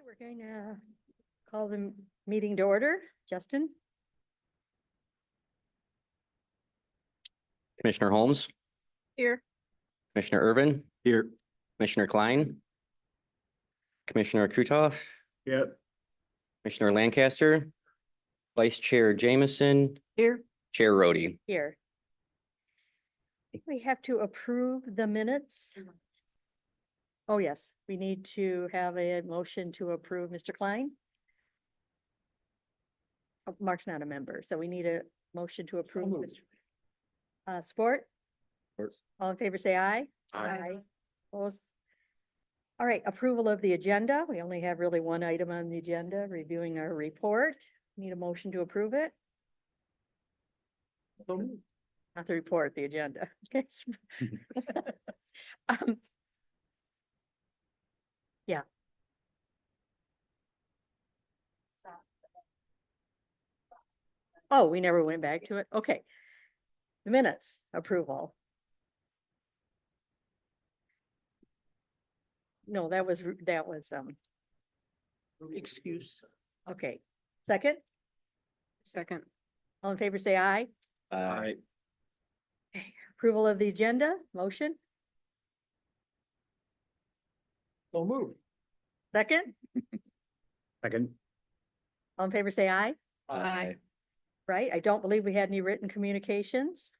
We're going to call the meeting to order. Justin? Commissioner Holmes, Here. Commissioner Irvin, Here. Commissioner Klein, Commissioner Kutoff, Yep. Commissioner Lancaster, Vice Chair Jameson, Here. Chair Rhodey. Here. I think we have to approve the minutes. Oh, yes, we need to have a motion to approve. Mr. Klein? Oh, Mark's not a member, so we need a motion to approve. Sport? All in favor, say aye. Aye. Opposed? All right, approval of the agenda. We only have really one item on the agenda, reviewing our report. Need a motion to approve it? Not the report, the agenda. Okay. Um, Yeah. Oh, we never went back to it. Okay. The minutes approval. No, that was, Excuse. okay. Second, Second. all in favor, say aye. Aye. Approval of the agenda, motion, So move. second, Second. all in favor, say aye. Aye. Right, I don't believe we had any written communications.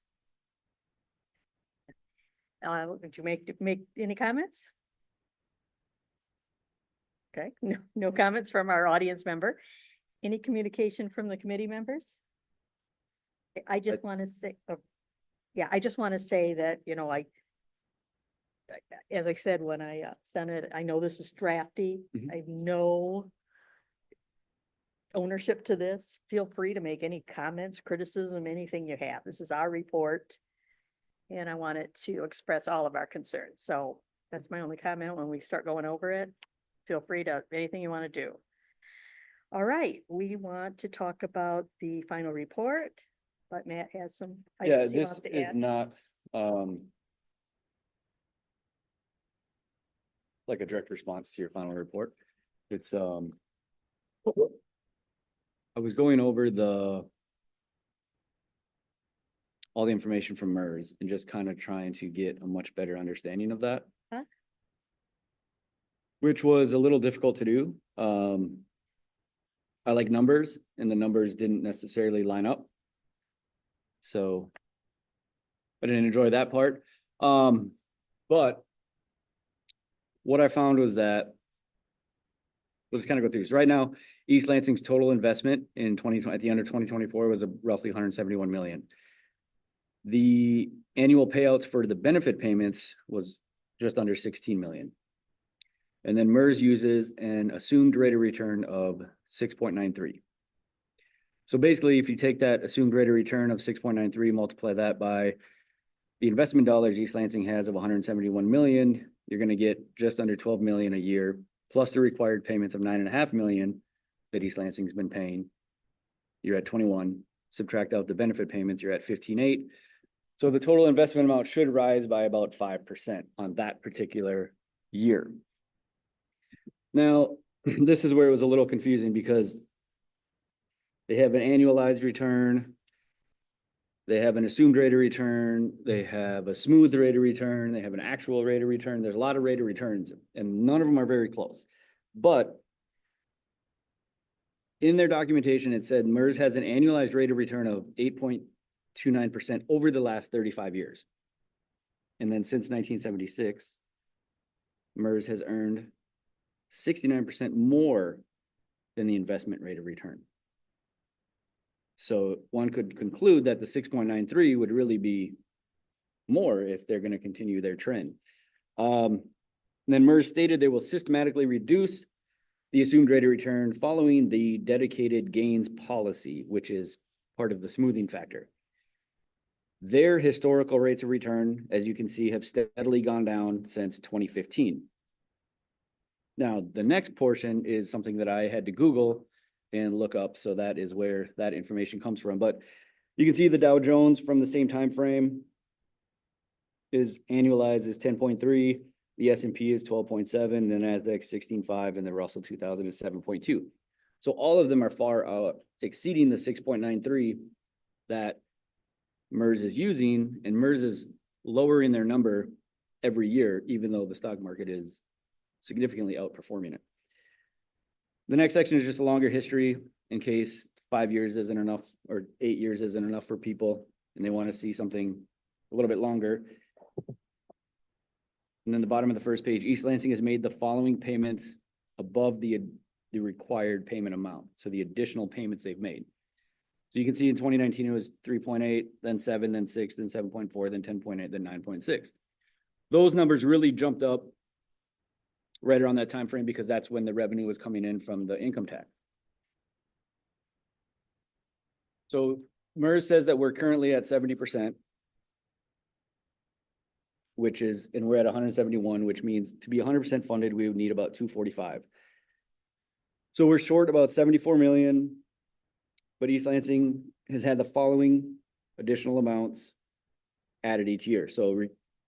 Would you make any comments? Okay, no comments from our audience member. Any communication from the committee members? I just want to say, yeah, I just want to say that, as I said, when I sent it, I know this is drafty. Mhm. I have no ownership to this. Feel free to make any comments, criticism, anything you have. This is our report. And I wanted to express all of our concerns. So that's my only comment. When we start going over it, feel free to, anything you want to do. All right, we want to talk about the final report, but Matt has some. Yeah, items he this wants to is add. not, like a direct response to your final report. It's, I was going over all the information from MERS and just kind of trying to get a much better understanding of that. Huh? Which was a little difficult to do. I like numbers and the numbers didn't necessarily line up. So I didn't enjoy that part. But what I found was that, let's kind of go through this. Right now, East Lansing's total investment in 2020, at the end of 2024 was roughly 171 million. The annual payouts for the benefit payments was just under 16 million. And then MERS uses an assumed rate of return of 6.93. So basically, if you take that assumed rate of return of 6.93, multiply that by the investment dollars East Lansing has of 171 million, you're going to get just under 12 million a year, plus the required payments of 9.5 million that East Lansing's been paying. You're at 21. Subtract out the benefit payments, you're at 15.8. So the total investment amount should rise by about 5% on that particular year. Now, this is where it was a little confusing because they have an annualized return, they have an assumed rate of return, they have a smooth rate of return, they have an actual rate of return. There's a lot of rate of returns and none of them are very close. But in their documentation, it said MERS has an annualized rate of return of 8.29% over the last 35 years. And then since 1976, MERS has earned 69% more than the investment rate of return. So one could conclude that the 6.93 would really be more if they're going to continue their trend. Then MERS stated they will systematically reduce the assumed rate of return following the dedicated gains policy, which is part of the smoothing factor. Their historical rates of return, as you can see, have steadily gone down since 2015. Now, the next portion is something that I had to Google and look up, so that is where that information comes from. But you can see the Dow Jones from the same time frame is annualized is 10.3. The S&P is 12.7, the NASDAQ 16.5, and the Russell 2000 is 7.2. So all of them are far exceeding the 6.93 that MERS is using, and MERS is lowering their number every year, even though the stock market is significantly outperforming it. The next section is just a longer history in case 5 years isn't enough or 8 years isn't enough for people and they want to see something a little bit longer. And then the bottom of the first page, East Lansing has made the following payments above the required payment amount. So the additional payments they've made. So you can see in 2019, it was 3.8, then 7, then 6, then 7.4, then 10.8, then 9.6. Those numbers really jumped up right around that time frame because that's when the revenue was coming in from the income tax. So MERS says that we're currently at 70%, which is, and we're at 171, which means to be 100% funded, we would need about 245. So we're short about 74 million, but East Lansing has had the following additional amounts added each year. So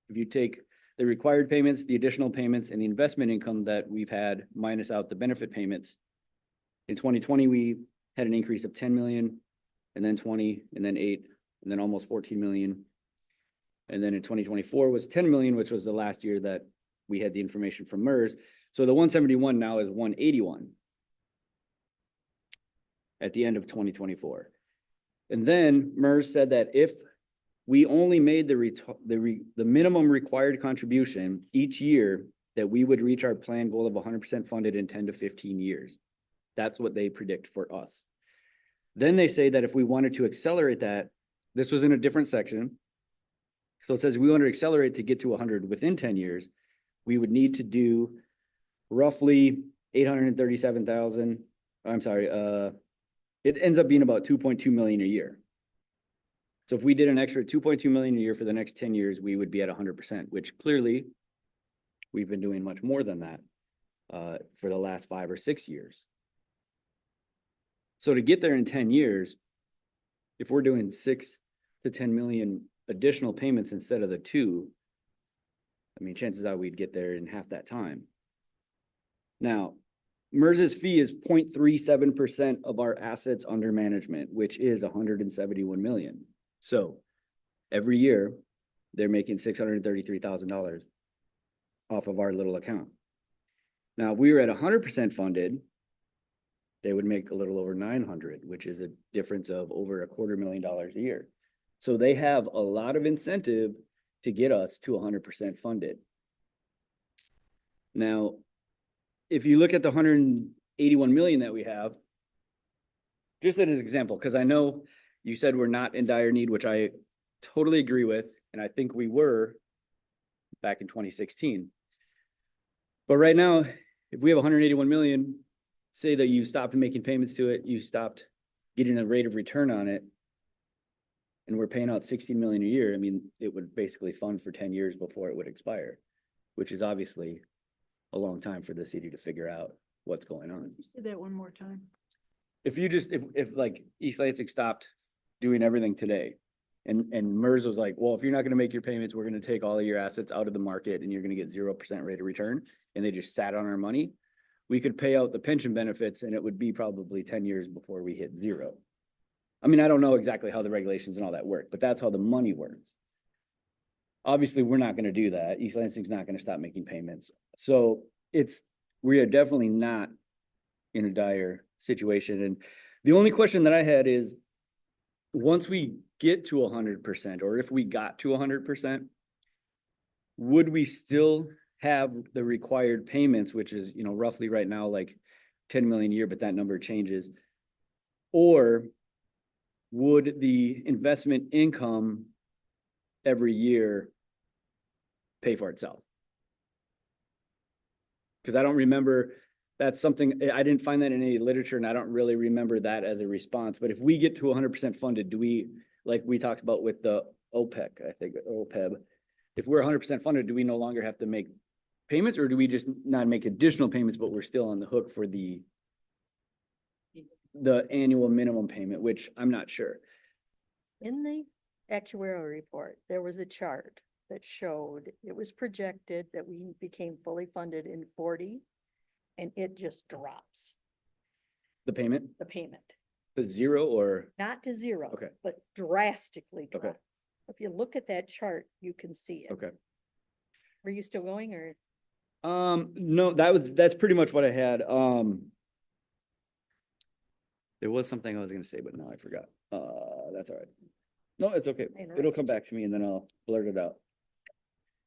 if you take the required payments, the additional payments, and the investment income that we've had minus out the benefit payments, in 2020, we had an increase of 10 million, and then 20, and then 8, and then almost 14 million. And then in 2024 was 10 million, which was the last year that we had the information from MERS. So the 171 now is 181 at the end of 2024. And then MERS said that if we only made the minimum required contribution each year, that we would reach our planned goal of 100% funded in 10 to 15 years. That's what they predict for us. Then they say that if we wanted to accelerate that, this was in a different section. So it says we want to accelerate to get to 100 within 10 years, we would need to do roughly 837,000. I'm sorry, it ends up being about 2.2 million a year. So if we did an extra 2.2 million a year for the next 10 years, we would be at 100%, which clearly we've been doing much more than that for the last 5 or 6 years. So to get there in 10 years, if we're doing 6 to 10 million additional payments instead of the 2, I mean, chances are we'd get there in half that time. Now, MERS's fee is 0.37% of our assets under management, which is 171 million. So every year they're making $633,000 off of our little account. Now, if we were at 100% funded, they would make a little over 900, which is a difference of over $250,000 a year. So they have a lot of incentive to get us to 100% funded. Now, if you look at the 181 million that we have, just as an example, because I know you said we're not in dire need, which I totally agree with, and I think we were back in 2016. But right now, if we have 181 million, say that you stopped making payments to it, you stopped getting a rate of return on it, and we're paying out 16 million a year, I mean, it would basically fund for 10 years before it would expire, which is obviously a long time for the city to figure out what's going on. Just do that one more time. If you just, if like East Lansing stopped doing everything today, and MERS was like, well, if you're not gonna make your payments, we're gonna take all of your assets out of the market and you're gonna get 0% rate of return, and they just sat on our money, we could pay out the pension benefits and it would be probably 10 years before we hit 0. I mean, I don't know exactly how the regulations and all that work, but that's how the money works. Obviously, we're not gonna do that. East Lansing's not gonna stop making payments. So we are definitely not in a dire situation. And the only question that I had is, once we get to 100%, or if we got to 100%, would we still have the required payments, which is, you know, roughly right now, like 10 million a year, but that number changes? Or would the investment income every year pay for itself? Because I don't remember, that's something, I didn't find that in any literature, and I don't really remember that as a response. But if we get to 100% funded, do we, like we talked about with the OPEC, I think, OPEB, if we're 100% funded, do we no longer have to make payments, or do we just not make additional payments, but we're still on the hook for the annual minimum payment, which I'm not sure. In the actuarial report, there was a chart that showed it was projected that we became fully funded in 40, and it just drops The payment, the payment, the zero or, not to zero. Okay. But drastically Okay. drops. If you look at that chart, you can see it. okay. Are you still going or? No, that's pretty much what I had. There was something I was gonna say, but now I forgot. That's all right. No, it's okay. I It'll interrupted come you. back to me and then I'll blurt it out.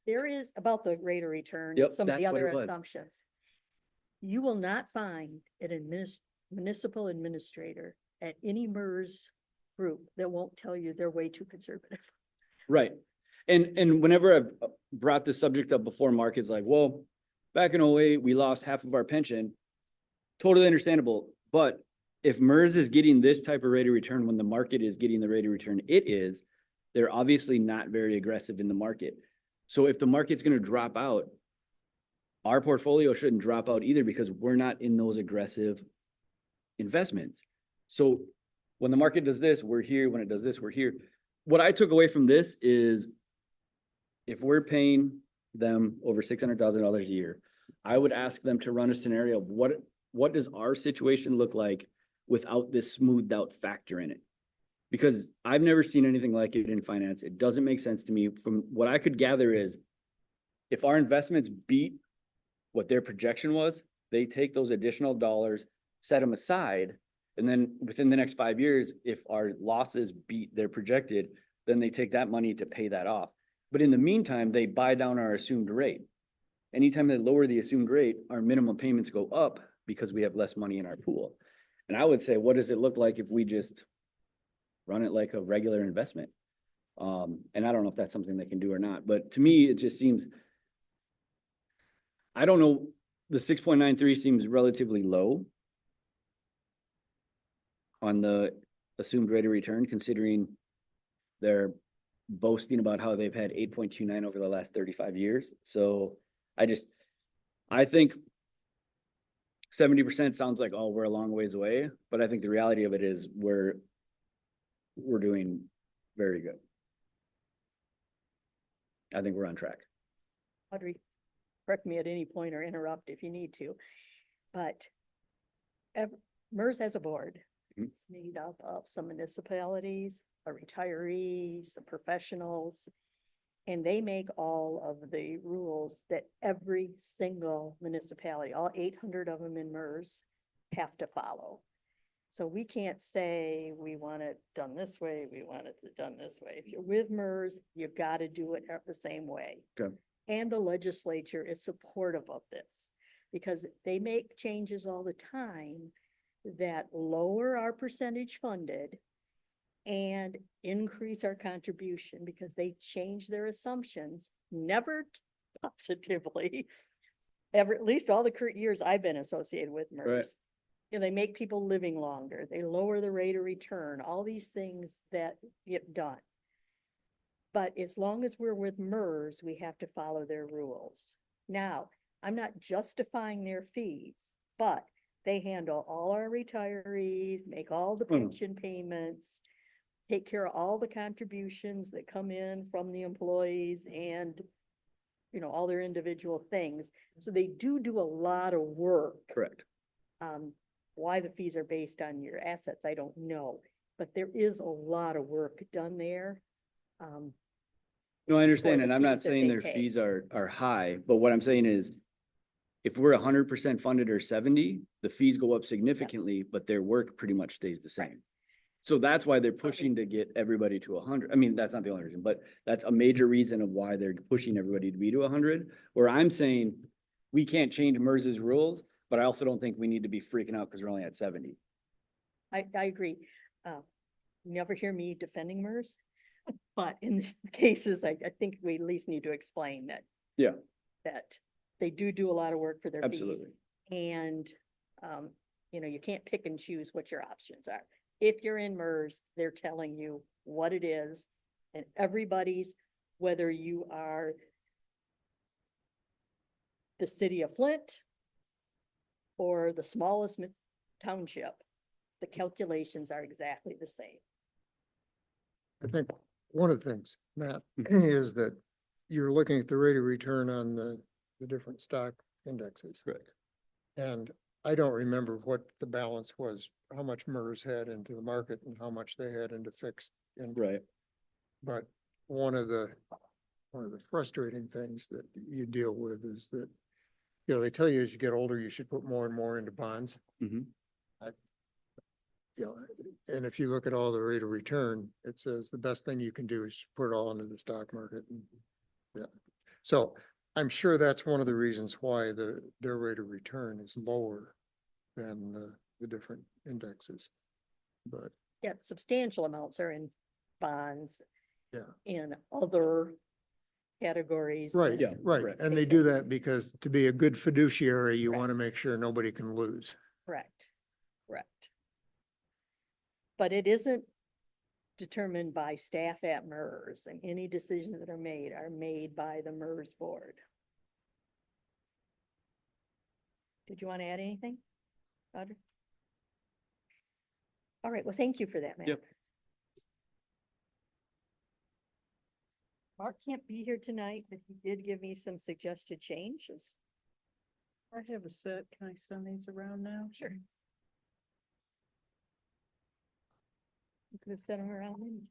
There is about the rate of return, Yep, and some of the that's what other it was. assumptions. You will not find an municipal administrator at any MERS group that won't tell you they're way too conservative. Right. And whenever I've brought this subject up before, Mark is like, well, back in 08, we lost half of our pension. Totally understandable. But if MERS is getting this type of rate of return when the market is getting the rate of return they're obviously not very aggressive in the market. So if the market's gonna drop out, our portfolio shouldn't drop out either because we're not in those aggressive investments. So when the market does this, we're here. When it does this, we're here. What I took away from this is if we're paying them over $600,000 a year, I would ask them to run a scenario of what does our situation look like without this smoothed out factor in it? Because I've never seen anything like it in finance. It doesn't make sense to me. From what I could gather is if our investments beat what their projection was, they take those additional dollars, set them aside, and then within the next 5 years, if our losses beat their projected, then they take that money to pay that off. But in the meantime, they buy down our assumed rate. Anytime they lower the assumed rate, our minimum payments go up because we have less money in our pool. And I would say, what does it look like if we just run it like a regular investment? And I don't know if that's something they can do or not, but to me, it just seems, I don't know, the 6.93 seems relatively low on the assumed rate of return, considering they're boasting about how they've had 8.29 over the last 35 years. So I think 70% sounds like, oh, we're a long ways away, but I think the reality of it is we're doing very good. I think we're on track. Audrey, correct me at any point or interrupt if you need to, but MERS has a board. Mhm. It's made up of some municipalities, a retirees, some professionals, and they make all of the rules that every single municipality, all 800 of them in MERS, have to follow. So we can't say we want it done this way, we want it done this way. If you're with MERS, you've got to do it the same way. Okay. And the legislature is supportive of this because they make changes all the time that lower our percentage funded and increase our contribution because they change their assumptions, never positively. Ever, at least all the current years I've been associated with MERS. Right. You know, they make people living longer, they lower the rate of return, all these things that get done. But as long as we're with MERS, we have to follow their rules. Now, I'm not justifying their fees, but they handle all our retirees, make all the pension payments, take care of all the contributions that come in from the employees and, you know, all their individual things. So they do a lot of work. Correct. Why the fees are based on your assets, I don't know, but there is a lot of work done there. No, I understand, the and I'm not fees that saying they their pay. fees are high, but what I'm saying is if we're 100% funded or 70, the fees go up significantly, but their work pretty much stays the same. So that's why they're pushing to get everybody to 100. I mean, that's not the only reason, but that's a major reason of why they're pushing everybody to be to 100. Where I'm saying we can't change MERS's rules, but I also don't think we need to be freaking out because we're only at 70. I agree. You never hear me defending MERS, but in these cases, I think we at least need to explain that. Yeah. That they do a lot of work for their fees. Absolutely. And, you know, you can't pick and choose what your options are. If you're in MERS, they're telling you what it is, and everybody's, whether you are the city of Flint or the smallest township, the calculations are exactly the same. I think one of the things, Matt, is that you're looking at the rate of return on the different stock indexes. Correct. And I don't remember what the balance was, how much MERS had into the market and how much they had into fixed. Right. But one of the frustrating things that you deal with is that, you know, they tell you as you get older, you should put more and more into bonds. Mhm. You know, and if you look at all the rate of return, it says the best thing you can do is put it all into the stock market. Yeah. So I'm sure that's one of the reasons why their rate of return is lower than the different indexes. But Yeah, substantial amounts are in bonds. Yeah. In other categories. right, Yeah, right. correct. And they do that because to be a good fiduciary, you Correct. want to make sure nobody can lose. Correct, correct. But it isn't determined by staff at MERS, and any decisions that are made by the MERS board. Did you want to add anything, Audrey? All right, well, thank you for that, Matt. Yep. Mark can't be here tonight, but he did give me some suggested changes. I have a set. Can I send these around now? Sure. You could have sent them around anytime.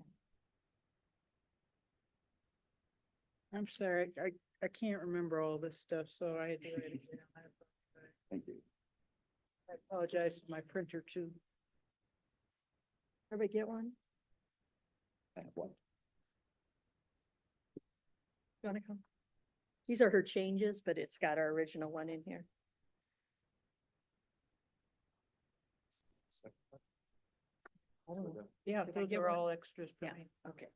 I'm sorry, I can't remember all this stuff, so I had to write it down. Thank you. I apologize for my printer too. Everybody get one? I have one. You wanna come? These are her changes, but it's got our original one in here. Yeah, Did I those get are one? all extras for Yeah, me. okay.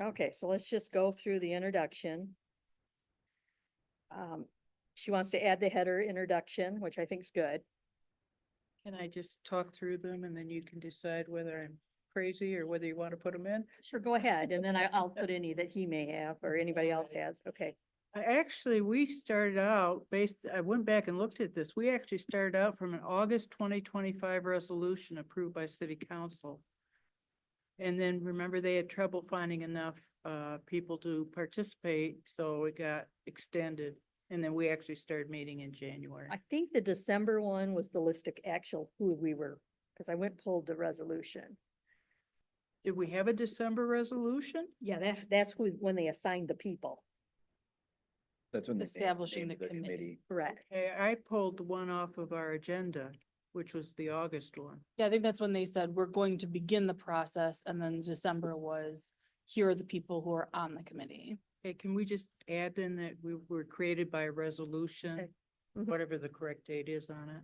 Okay, so let's just go through the introduction. She wants to add the header introduction, which I think is good. Can I just talk through them and then you can decide whether I'm crazy or whether you want to put them in? Sure, go ahead, and then I'll put any that he may have or anybody else has, okay. We started out I went back and looked at this. We actually started out from an August 2025 resolution approved by city council. And then remember, they had trouble finding enough people to participate, so it got extended. And then we actually started meeting in January. I think the December one was the list of actual who we were, because I went and pulled the resolution. Did we have a December resolution? Yeah, that's when they assigned the people, That's when. Establishing the committee. correct? Okay, I pulled the one off of our agenda, which was the August one. Yeah, I think that's when they said, we're going to begin the process, and then December was, here are the people who are on the committee. Okay, can we just add then that we were created by a resolution, Okay. Mhm. whatever the correct date is on it?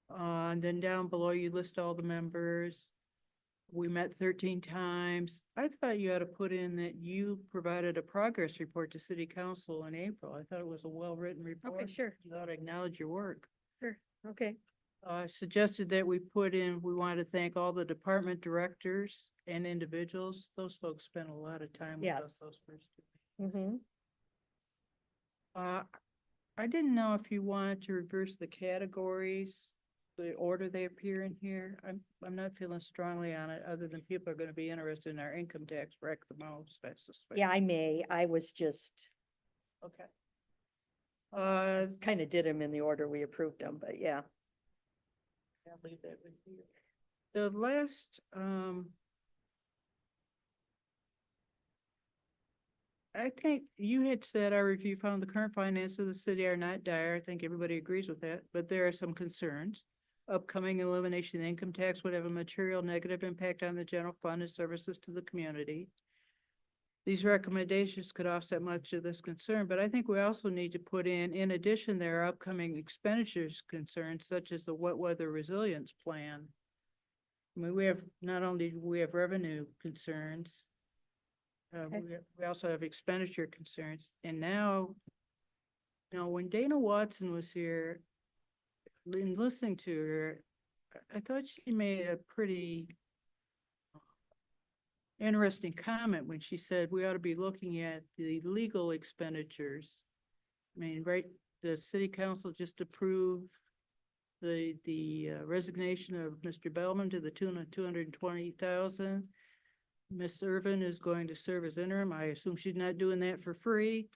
And then down below, you list all the members. We met 13 times. I thought you had to put in that you provided a progress report to city council in April. I thought it was a well-written report. Okay, sure, You ought to acknowledge your work. okay. Suggested that we put in, we wanted to thank all the department directors and individuals. Those folks spent a lot of time with us Yes. those first two. Mm-hmm. I didn't know if you wanted to reverse the categories, the order they appear in here. I'm not feeling strongly on it, other than people are gonna be interested in our income tax rec the most, I suspect. Yeah, I was just, Okay. kind of did them in the order we approved them, but yeah. I'll leave that with you. The last, I think you had said our review found the current finances of the city are not dire. I think everybody agrees with that, but there are some concerns. Upcoming elimination of the income tax would have a material negative impact on the general fund and services to the community. These recommendations could offset much of this concern, but I think we also need to put in addition, there are upcoming expenditures concerns such as the wet weather resilience plan. I mean, not only do we have revenue concerns, Okay. we also have expenditure concerns. And now, when Dana Watson was here, in listening to her, I thought she made a pretty interesting comment when she said we ought to be looking at the legal expenditures. I mean, right, the city council just approved the resignation of Mr. Bellman to the tune of 220,000. Ms. Irvin is going to serve as interim. I assume she's not doing that for free.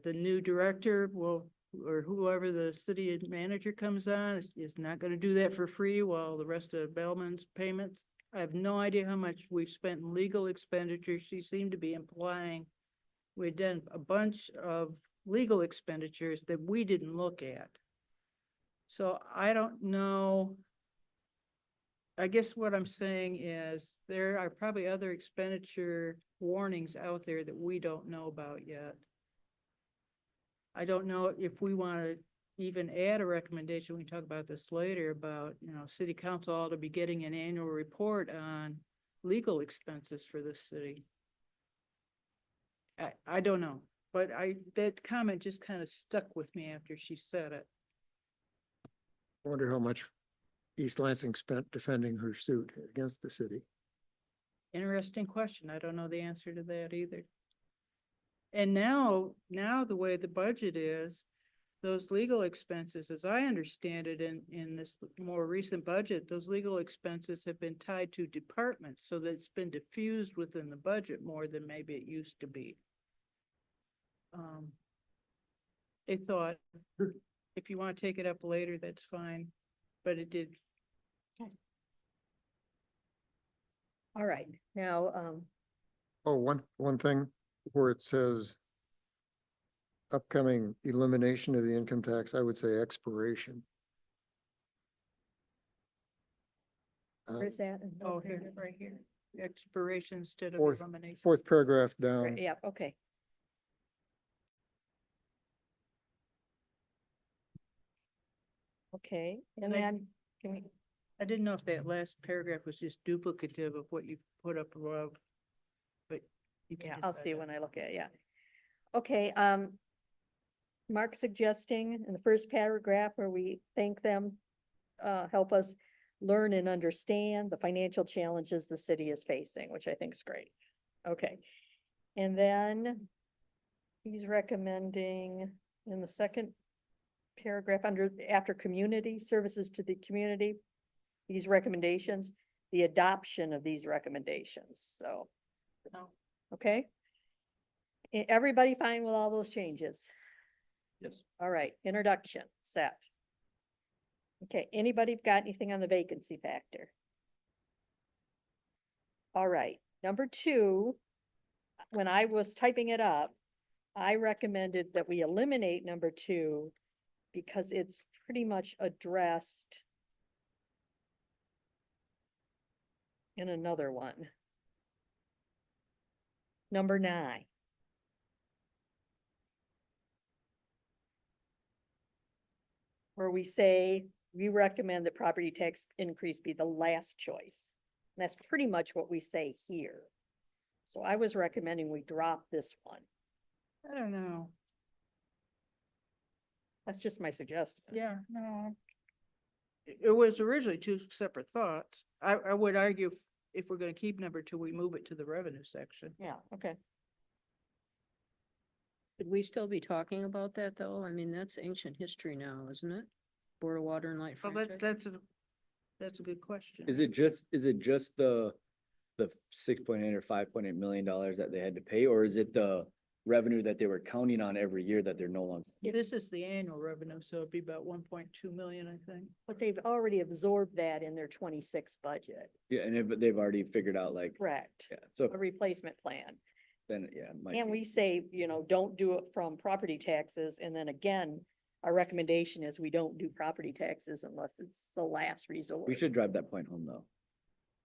The new director will, or whoever the city manager comes on is not gonna do that for free while the rest of Bellman's payments. I have no idea how much we've spent in legal expenditures. She seemed to be implying we've done a bunch of legal expenditures that we didn't look at. So I don't know. I guess what I'm saying is there are probably other expenditure warnings out there that we don't know about yet. I don't know if we want to even add a recommendation. We can talk about this later about, city council ought to be getting an annual report on legal expenses for this city. I don't know, but that comment just kind of stuck with me after she said it. I wonder how much East Lansing spent defending her suit against the city. Interesting question. I don't know the answer to that either. And now the way the budget is, those legal expenses, as I understand it in this more recent budget, those legal expenses have been tied to departments, so that it's been diffused within the budget more than maybe it used to be. A thought, if you want to take it up later, that's fine, but it did. All right, now, Oh, one thing where it says upcoming elimination of the income tax, I would say expiration. where's that? Oh, here, right here. Expiration instead of Fourth- elimination. Fourth paragraph down. Yeah, okay. Okay, and And I- then, can we, I didn't know if that last paragraph was just duplicative of what you put up above. But you can. yeah, just I'll add see that. when I look at it, yeah. Okay, Mark suggesting in the first paragraph where we thank them, help us learn and understand the financial challenges the city is facing, which I think is great. Okay. And then he's recommending in the second paragraph after community services to the community, these recommendations, the adoption of these recommendations. So, No. okay. Everybody fine with all those changes? Yes. All right, introduction, set. Okay, anybody got anything on the vacancy factor? All right, number 2, when I was typing it up, I recommended that we eliminate number 2 because it's pretty much addressed in another one. Number 9. Where we say, we recommend that property tax increase be the last choice. And that's pretty much what we say here. So I was recommending we drop this one. I don't know. That's just my suggestion. Yeah, no. It was originally 2 separate thoughts. I would argue if we're gonna keep number 2, we move it to the revenue section. Yeah, okay. Should we still be talking about that, though? I mean, that's ancient history now, isn't it? Board of Water and Light Well, franchise. that's a good question. Is it just the 6.8 or $5.8 million that they had to pay, or is it the revenue that they were counting on every year that they're no longer? This is the annual revenue, so it'd be about 1.2 million, I think. But they've already absorbed that in their 26 budget, Yeah, and they've already figured out like, correct? yeah, so A replacement plan. then, yeah. it might And be. we say, don't do it from property taxes. And then again, our recommendation is we don't do property taxes unless it's the last resort. We should drive that point home though.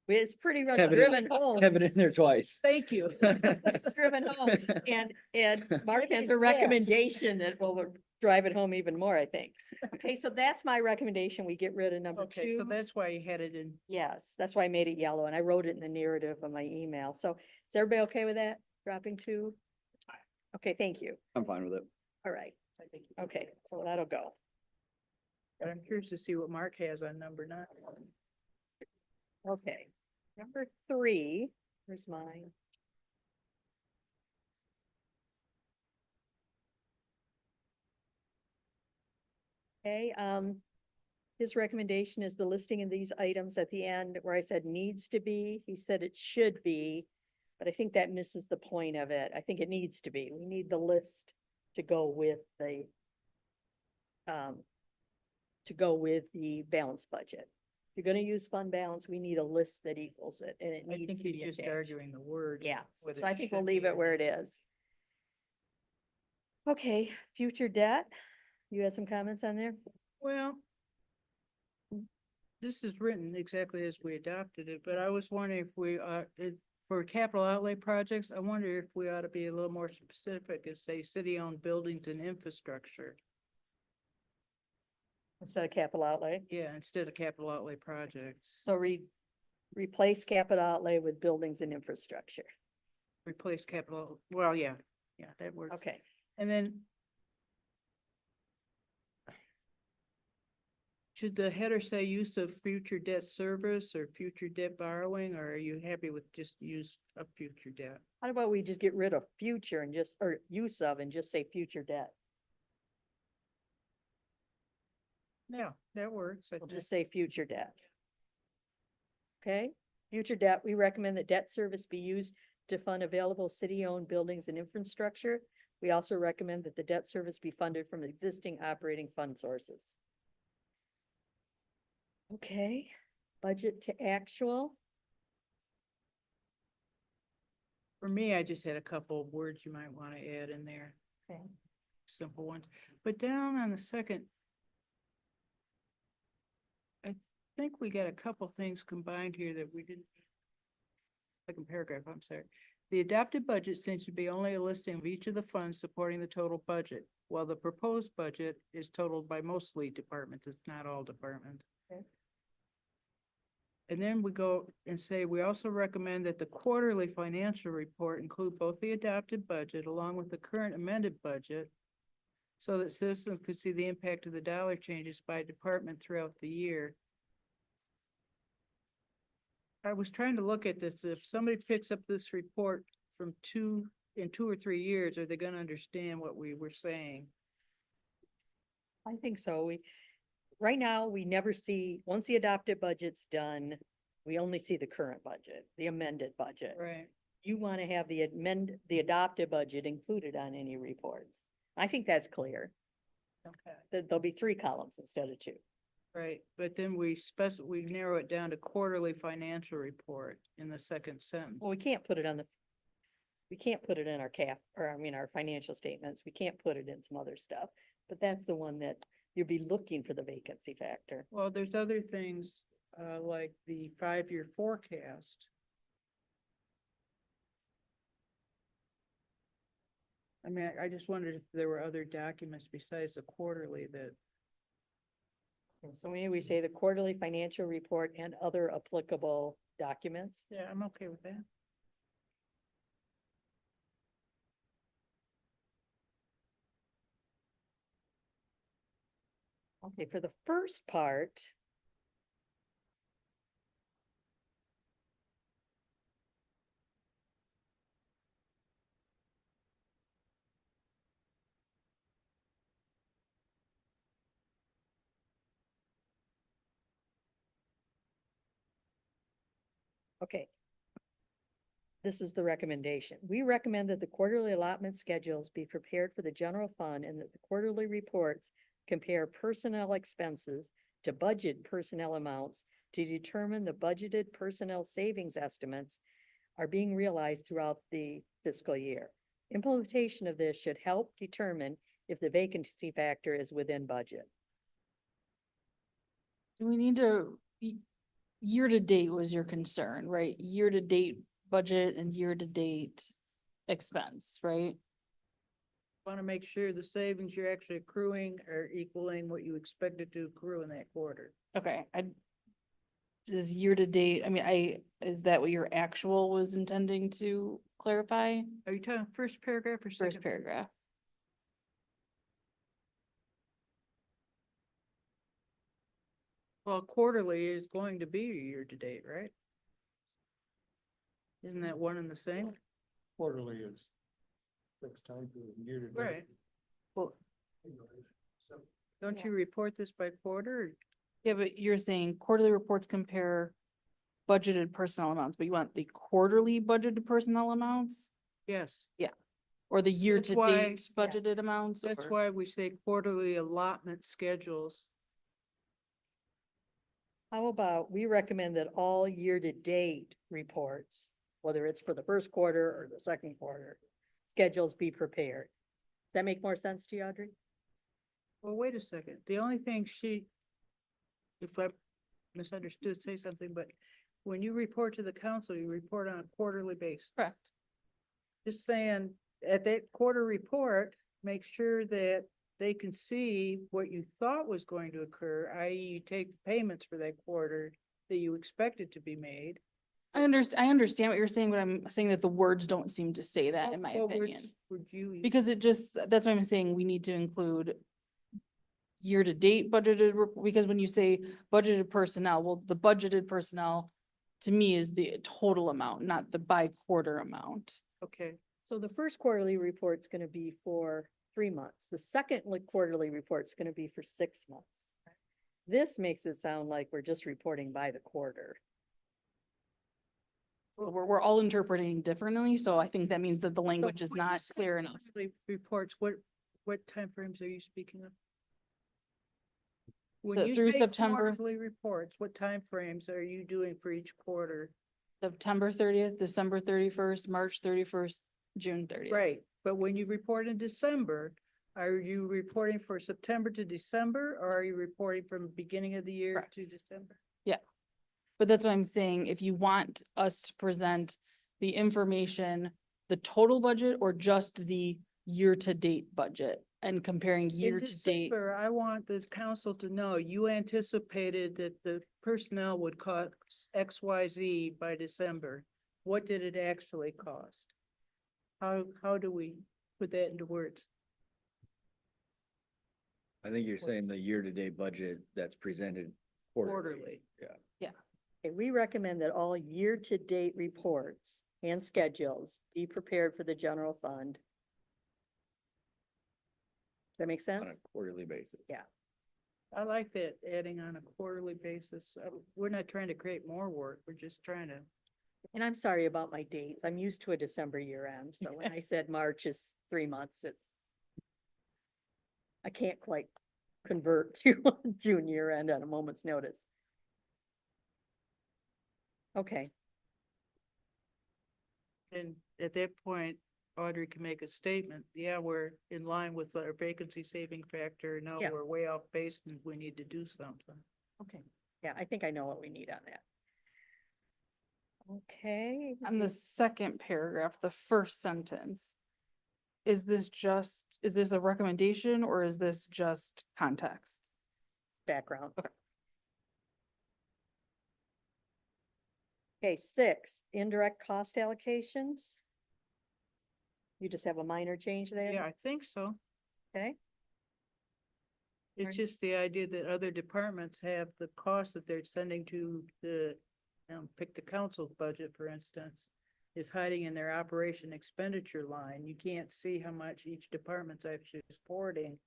It's pretty much Have it- driven home. Have it in there twice. Thank you. It's driven home. And Mark has a Yes. recommendation that will drive it home even more, I think. Okay, so that's my recommendation. We get rid of number Okay, so 2. that's why you had it in. Yes, that's why I made it yellow and I wrote it in the narrative of my email. So is everybody okay with that? Dropping 2? Okay, thank you. I'm fine with it. All right. Okay, so that'll go. But I'm curious to see what Mark has on number 9. Okay, number 3, where's mine? Okay, His recommendation is the listing of these items at the end where I said needs to be, he said it should be. But I think that misses the point of it. I think it needs to be. We need the list to go with the balanced budget. If you're gonna use fund balance, we need a list that equals it, and it I needs think to be you're just attached. arguing the word. Yeah, whether so I it think we'll should leave be it or where not. it is. Okay, future debt. You had some comments on there? Well, this is written exactly as we adopted it, but I was wondering if we, for capital outlay projects, I wonder if we ought to be a little more specific and say city-owned buildings and infrastructure. Instead of capital outlay. Yeah, instead of capital outlay projects. So replace capital outlay with buildings and infrastructure. Replace capital, well, yeah, that works. Okay, And then should the header say use of future debt service or future debt borrowing, or are you happy with just use of future debt? how about we just get rid of future and just, or use of and just say future debt? Yeah, that works. I We'll think. just say future debt. Okay, future debt, we recommend that debt service be used to fund available city-owned buildings and infrastructure. We also recommend that the debt service be funded from existing operating fund sources. Okay, budget to actual. For me, I just had a couple of words you might want to add in there, Okay. simple ones. But down on the second, I think we got a couple things combined here that we didn't. Second paragraph, I'm sorry. The adopted budget seems to be only a listing of each of the funds supporting the total budget, while the proposed budget is totaled by mostly departments. It's not all departments. Okay. And then we go and say, we also recommend that the quarterly financial report include both the adopted budget along with the current amended budget, so that citizens could see the impact of the dollar changes by department throughout the year. I was trying to look at this, if somebody picks up this report from in 2 or 3 years, are they gonna understand what we were saying? I think so. Right now, we never see, once the adopted budget's done, we only see the current budget, the amended budget. Right. You want to have the adopted budget included on any reports. I think that's clear. Okay. There'll be 3 columns instead of 2. Right, but then we narrow it down to quarterly financial report in the second sentence. Well, we can't put it in our our financial statements. We can't put it in some other stuff, but that's the one that you'll be looking for the vacancy factor. Well, there's other things, like the 5-year forecast. I mean, I just wondered if there were other documents besides the quarterly that, And so maybe we say the quarterly financial report and other applicable documents. yeah, I'm okay with that. Okay, for the first part. Okay. This is the recommendation. We recommend that the quarterly allotment schedules be prepared for the general fund and that the quarterly reports compare personnel expenses to budget personnel amounts to determine the budgeted personnel savings estimates are being realized throughout the fiscal year. Implementation of this should help determine if the vacancy factor is within budget. Do we need to, year to date was your concern, right? Year to date budget and year to date expense, right? Want to make sure the savings you're actually accruing are equaling what you expected to accrue in that quarter. Okay, does year to date, I mean, is that what your actual was intending to clarify? Are you talking first paragraph or second? First paragraph. Well, quarterly is going to be year to date, right? Isn't that one and the same? Quarterly is 6 times a year to date. Right. Well, don't you report this by quarter? Yeah, but you're saying quarterly reports compare budgeted personnel amounts, but you want the quarterly budgeted personnel amounts? Yes, Or the why- year-to-date Yeah. budgeted amounts? that's or- why we say quarterly allotment schedules. How about, we recommend that all year-to-date reports, whether it's for the first quarter or the second quarter, schedules be prepared. Does that make more sense to you, Audrey? Well, wait a second. The only thing if I misunderstood, say something, but when you report to the council, you report on a quarterly basis. Correct. Just saying, at that quarter report, make sure that they can see what you thought was going to occur, i.e. you take the payments for that quarter that you expected to be made. I understand what you're saying, but I'm saying that the words don't seem to say that, in my What words opinion. Would you? Because it just, that's why I'm saying we need to include year-to-date budgeted, because when you say budgeted personnel, well, the budgeted personnel to me is the total amount, not the by quarter amount. Okay, So the first quarterly report's gonna be for 3 months. The second quarterly report's gonna be for 6 months. This makes it sound like we're just reporting by the quarter. So we're all interpreting differently, so I think that means that the language is when you not say clear enough. quarterly reports, what timeframes are you speaking of? When So you through say September- quarterly reports, what timeframes are you doing for each quarter? September 30th, December 31st, March 31st, June 30th. Right, but when you report in December, are you reporting for September to December, or are you reporting from beginning of the year to Correct. December? But that's what I'm saying, if you want us to present the information, the total budget or just the year-to-date budget and comparing In year-to-date. December, I want the council to know, you anticipated that the personnel would cost XYZ by December. What did it actually cost? How do we put that into words? I think you're saying the year-to-date budget that's presented quarterly. Quarterly. Yeah. Okay, we recommend that all year-to-date reports and schedules be prepared for the general fund. Does that make On a sense? quarterly basis. Yeah. I like that, adding on a quarterly basis. We're not trying to create more work, we're just trying to. And I'm sorry about my dates. I'm used to a December year end, so when I said March is 3 months, I can't quite convert to June year end on a moment's notice. Okay, And at that point, Audrey can make a statement, yeah, we're in line with our vacancy saving factor, no, Yeah. we're way off base and we need to do something. okay. Yeah, I think I know what we need on that. Okay. On the second paragraph, the first sentence. Is this a recommendation or is this just context? Background. Okay. Okay, 6, indirect cost allocations. You just have a minor change there? Yeah, I think so. Okay, It's Right. just the idea that other departments have the cost that they're sending to the, pick the council's budget, for instance, is hiding in their operation expenditure line. You can't see how much each department's actually supporting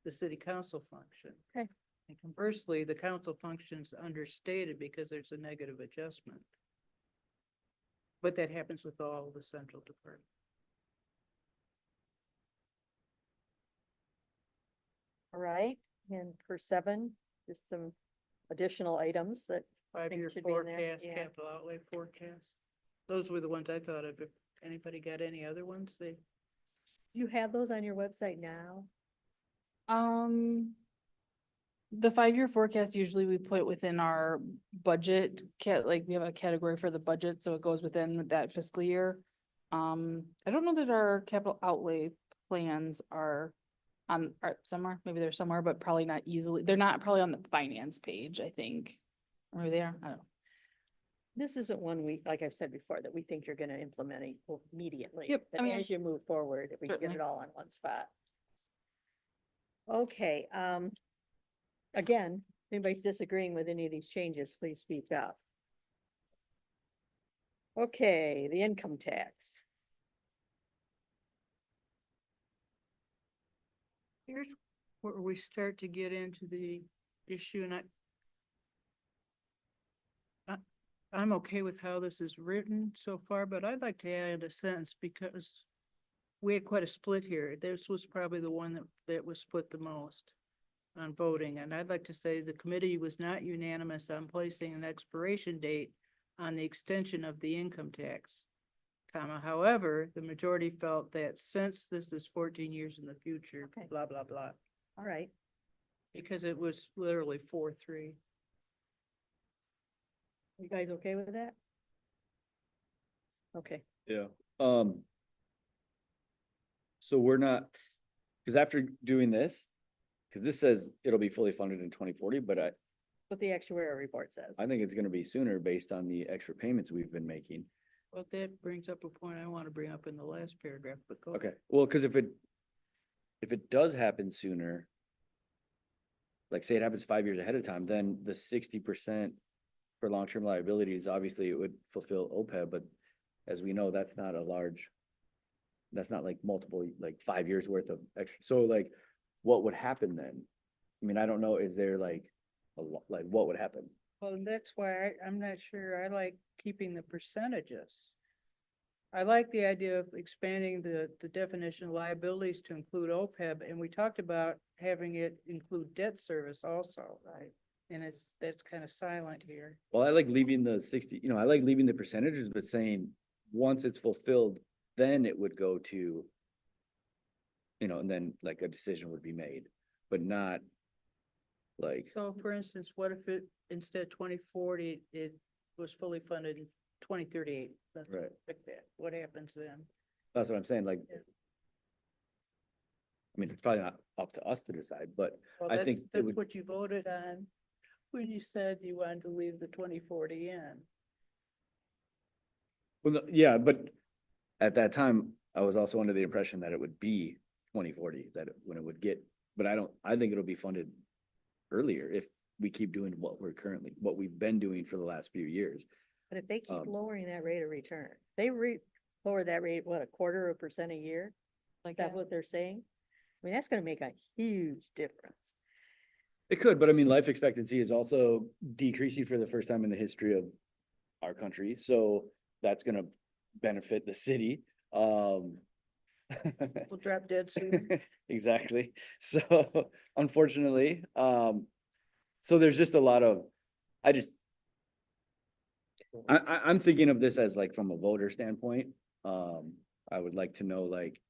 the city council function. Okay. And conversely, the council function's understated because there's a negative adjustment. But that happens with all the central departments. all right. And for 7, just some additional items that, Five-year should be in there, forecast, yeah. capital outlay forecast. Those were the ones I thought of. If anybody got any other ones, you have those on your website now? The 5-year forecast, usually we put within our budget, like we have a category for the budget, so it goes within that fiscal year. I don't know that our capital outlay plans are somewhere, maybe they're somewhere, but probably not easily, they're not probably on the finance page, I think. Or maybe they are, I don't know. This isn't one we, like I've said before, that we think you're gonna implement immediately. Yep, I But mean, as you move forward, if we can get certainly. it all in one spot. Okay, again, if anybody's disagreeing with any of these changes, please speak up. Okay, the income tax. here's where we start to get into the issue, and I'm okay with how this is written so far, but I'd like to add a sentence because we had quite a split here. This was probably the one that was split the most on voting, and I'd like to say the committee was not unanimous on placing an expiration date on the extension of the income tax, comma, however, the majority felt that since this is 14 years in the future, Okay. blah, blah, blah, All right. because it was literally 4-3. You guys okay with that? Okay. Yeah. So we're not, because after doing this, because this says it'll be fully funded in 2040, but What the actuarial report says. I think it's gonna be sooner based on the extra payments we've been making. Well, that brings up a point I want to bring up in the last paragraph, but go. Okay, well, because if it does happen sooner, like say it happens 5 years ahead of time, then the 60% for long-term liabilities, obviously it would fulfill OPEB, but as we know, that's not like multiple, like 5 years worth of extra. So like, what would happen then? I mean, I don't know, is there like, like what would happen? Well, that's why I'm not sure. I like keeping the percentages. I like the idea of expanding the definition of liabilities to include OPEB, and we talked about having it include debt service also, right? And that's kind of silent here. Well, I like leaving the 60, I like leaving the percentages, but saying, once it's fulfilled, then it would go to, and then like a decision would be made, but not like, So for instance, what if it, instead 2040, it was fully funded in 2038? Let's Right. pick that. What happens then? that's what I'm saying, like, Yeah. I mean, it's probably not up to us to decide, but Well, I that's, think it that's would, what you voted on when you said you wanted to leave the 2040 in. well, yeah, but at that time, I was also under the impression that it would be 2040, when it would get, but I think it'll be funded earlier if we keep doing what we've been doing for the last few years. But if they keep Um, lowering that rate of return, they lower that rate, what, 1/4% a year? Is that what they're saying? I mean, that's gonna make a huge difference. It could, but I mean, life expectancy is also decreasing for the first time in the history of our country, so that's gonna benefit the city. We'll drop dead soon. Exactly. So unfortunately, so there's just a lot of, I'm thinking of this as like from a voter standpoint. I would like to know like,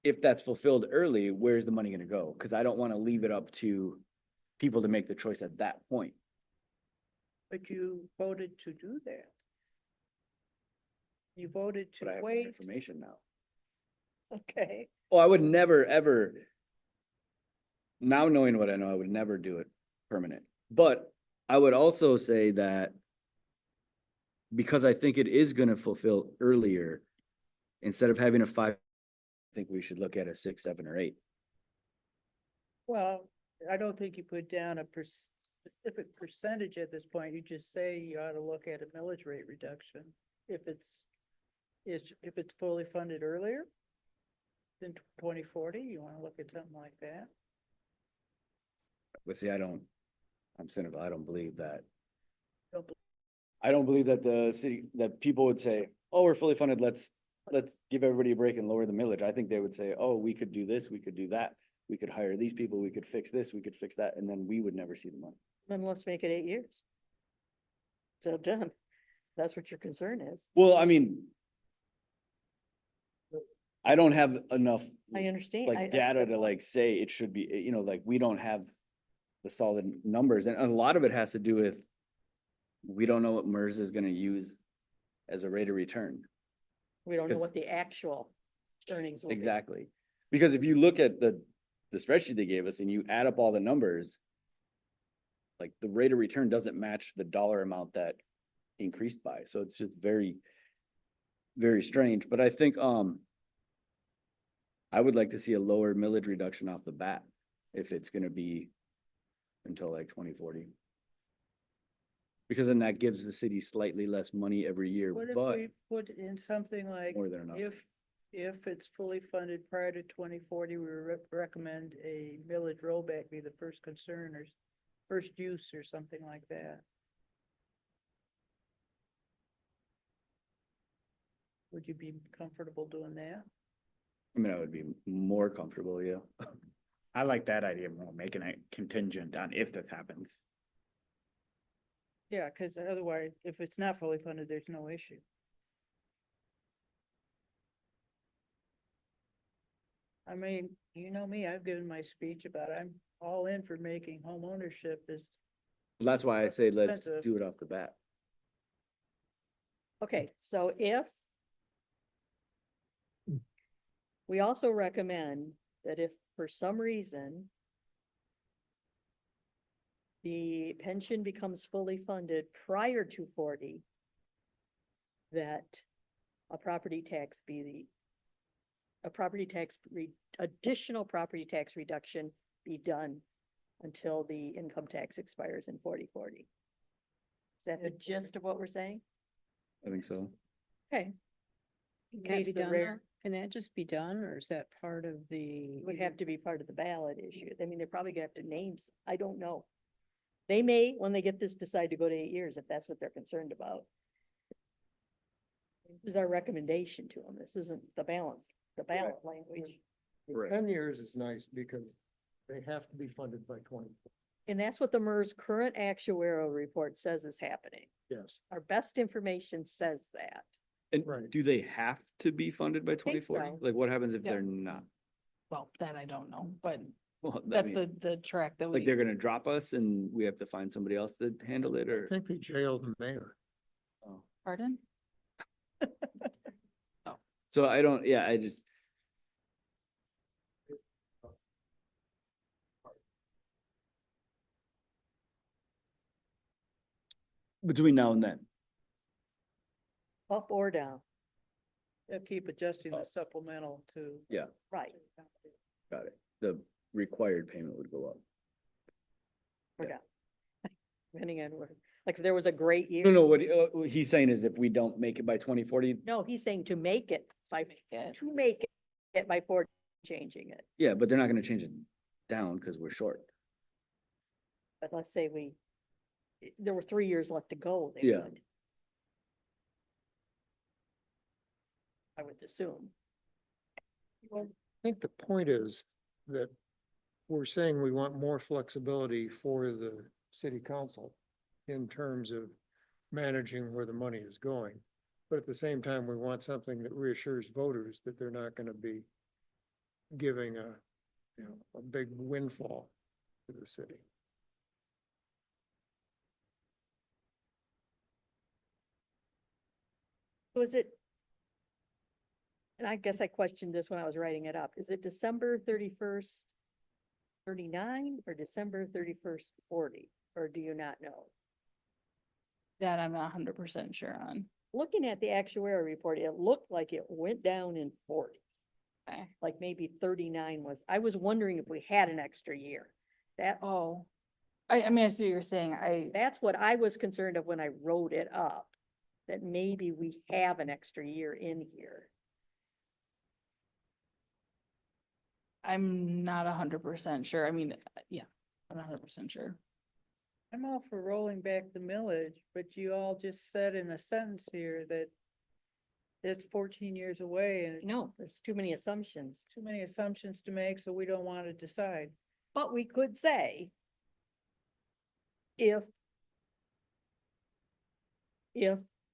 if that's fulfilled early, where's the money gonna go? Cause I don't wanna leave it up to people to make the choice at that point. But you voted to do that. You voted But I to have more wait. information now. Okay. Oh, I would never, ever. Now knowing what I know, I would never do it permanent. But I would also say that because I think it is gonna fulfill earlier, instead of having a 5, I think we should look at a 6, 7, or 8. Well, I don't think you put down a specific percentage at this point. You just say you ought to look at a millage rate reduction. If it's fully funded earlier than 2040, you want to look at something like that. But see, I'm cynical. I don't believe that. Don't bel- I don't believe that that people would say, oh, we're fully funded, let's give everybody a break and lower the millage. I think they would say, oh, we could do this, we could do that. We could hire these people, we could fix this, we could fix that, and then we would never see the money. Then let's make it 8 years. So done. That's what your concern is. Well, I mean, I don't have enough I understand. like data to like say it should be, like we don't have the solid numbers, and a lot of it has to do with we don't know what MERS is gonna use as a rate of return. We don't know because- what the actual earnings will be. Exactly. Because if you look at the spreadsheet they gave us and you add up all the numbers, like the rate of return doesn't match the dollar amount that increased by. So it's just very, very strange. But I think, I would like to see a lower millage reduction off the bat if it's gonna be until like 2040. Because then that gives the city slightly less money every year, What if but we put in something like, more than enough. if it's fully funded prior to 2040, we recommend a millage rollback be the first concern or first use or something like that. Would you be comfortable doing that? I mean, I would be more comfortable, yeah. I like that idea more, making it contingent on if this happens. Yeah, cause otherwise, if it's not fully funded, there's no issue. I mean, you know me, I've given my speech about I'm all in for making home ownership is, That's why I say let's Expensive. do it off the bat. Okay, so if we also recommend that if for some reason the pension becomes fully funded prior to 40, that a property tax be additional property tax reduction be done until the income tax expires in 4040. Is that the gist of what we're saying? I think so. Okay. In Can case be the done rare- though? Can that just be done, or is that part of the? Would have to be part of the ballot issue. I mean, they're probably gonna have to names, I don't know. They may, when they get this, decide to go to 8 years if that's what they're concerned about. This is our recommendation to them. This isn't the ballot language. 10 years is nice because they have to be funded by 20. And that's what the MERS current actuarial report says is happening. Yes. Our best information says that. And Right. do they have to be funded by think 2040? so. Like what happens if Yeah. they're not? Well, that I don't know, but Well, I that's mean, the track that like we, they're gonna drop us and we have to find somebody else to handle it I or? think they jailed the mayor. Oh. pardon? So I don't, yeah, I just. Between now and then. Up or down, they'll keep adjusting the supplemental to. Yeah, right, got it. The required payment would go up. or Yeah. down. Depending on where, like if there was a great year. No, what he's saying is if we don't make it by 2040, No, he's saying to make it it. to make it by 40, changing it. yeah, but they're not gonna change it down because we're short. But let's say there were 3 years left to go, they Yeah. would. I would assume. I think the point is that we're saying we want more flexibility for the city council in terms of managing where the money is going. But at the same time, we want something that reassures voters that they're not gonna be giving a big windfall to the city. Was it? And I guess I questioned this when I was writing it up. Is it December 31st, 39 or December 31st, 40? Or do you not know? That I'm not 100% sure on. Looking at the actuarial report, it looked like it went down in 40. Okay. Like maybe 39 was, I was wondering if we had an extra year. Oh, I mean, I see what you're saying. That's what I was concerned of when I wrote it up. That maybe we have an extra year in here. I'm not 100% sure. I mean, yeah, I'm not 100% sure. I'm all for rolling back the millage, but you all just said in a sentence here that it's 14 years away and No, there's too many assumptions. too many assumptions to make, so we don't want to decide. But we could say, if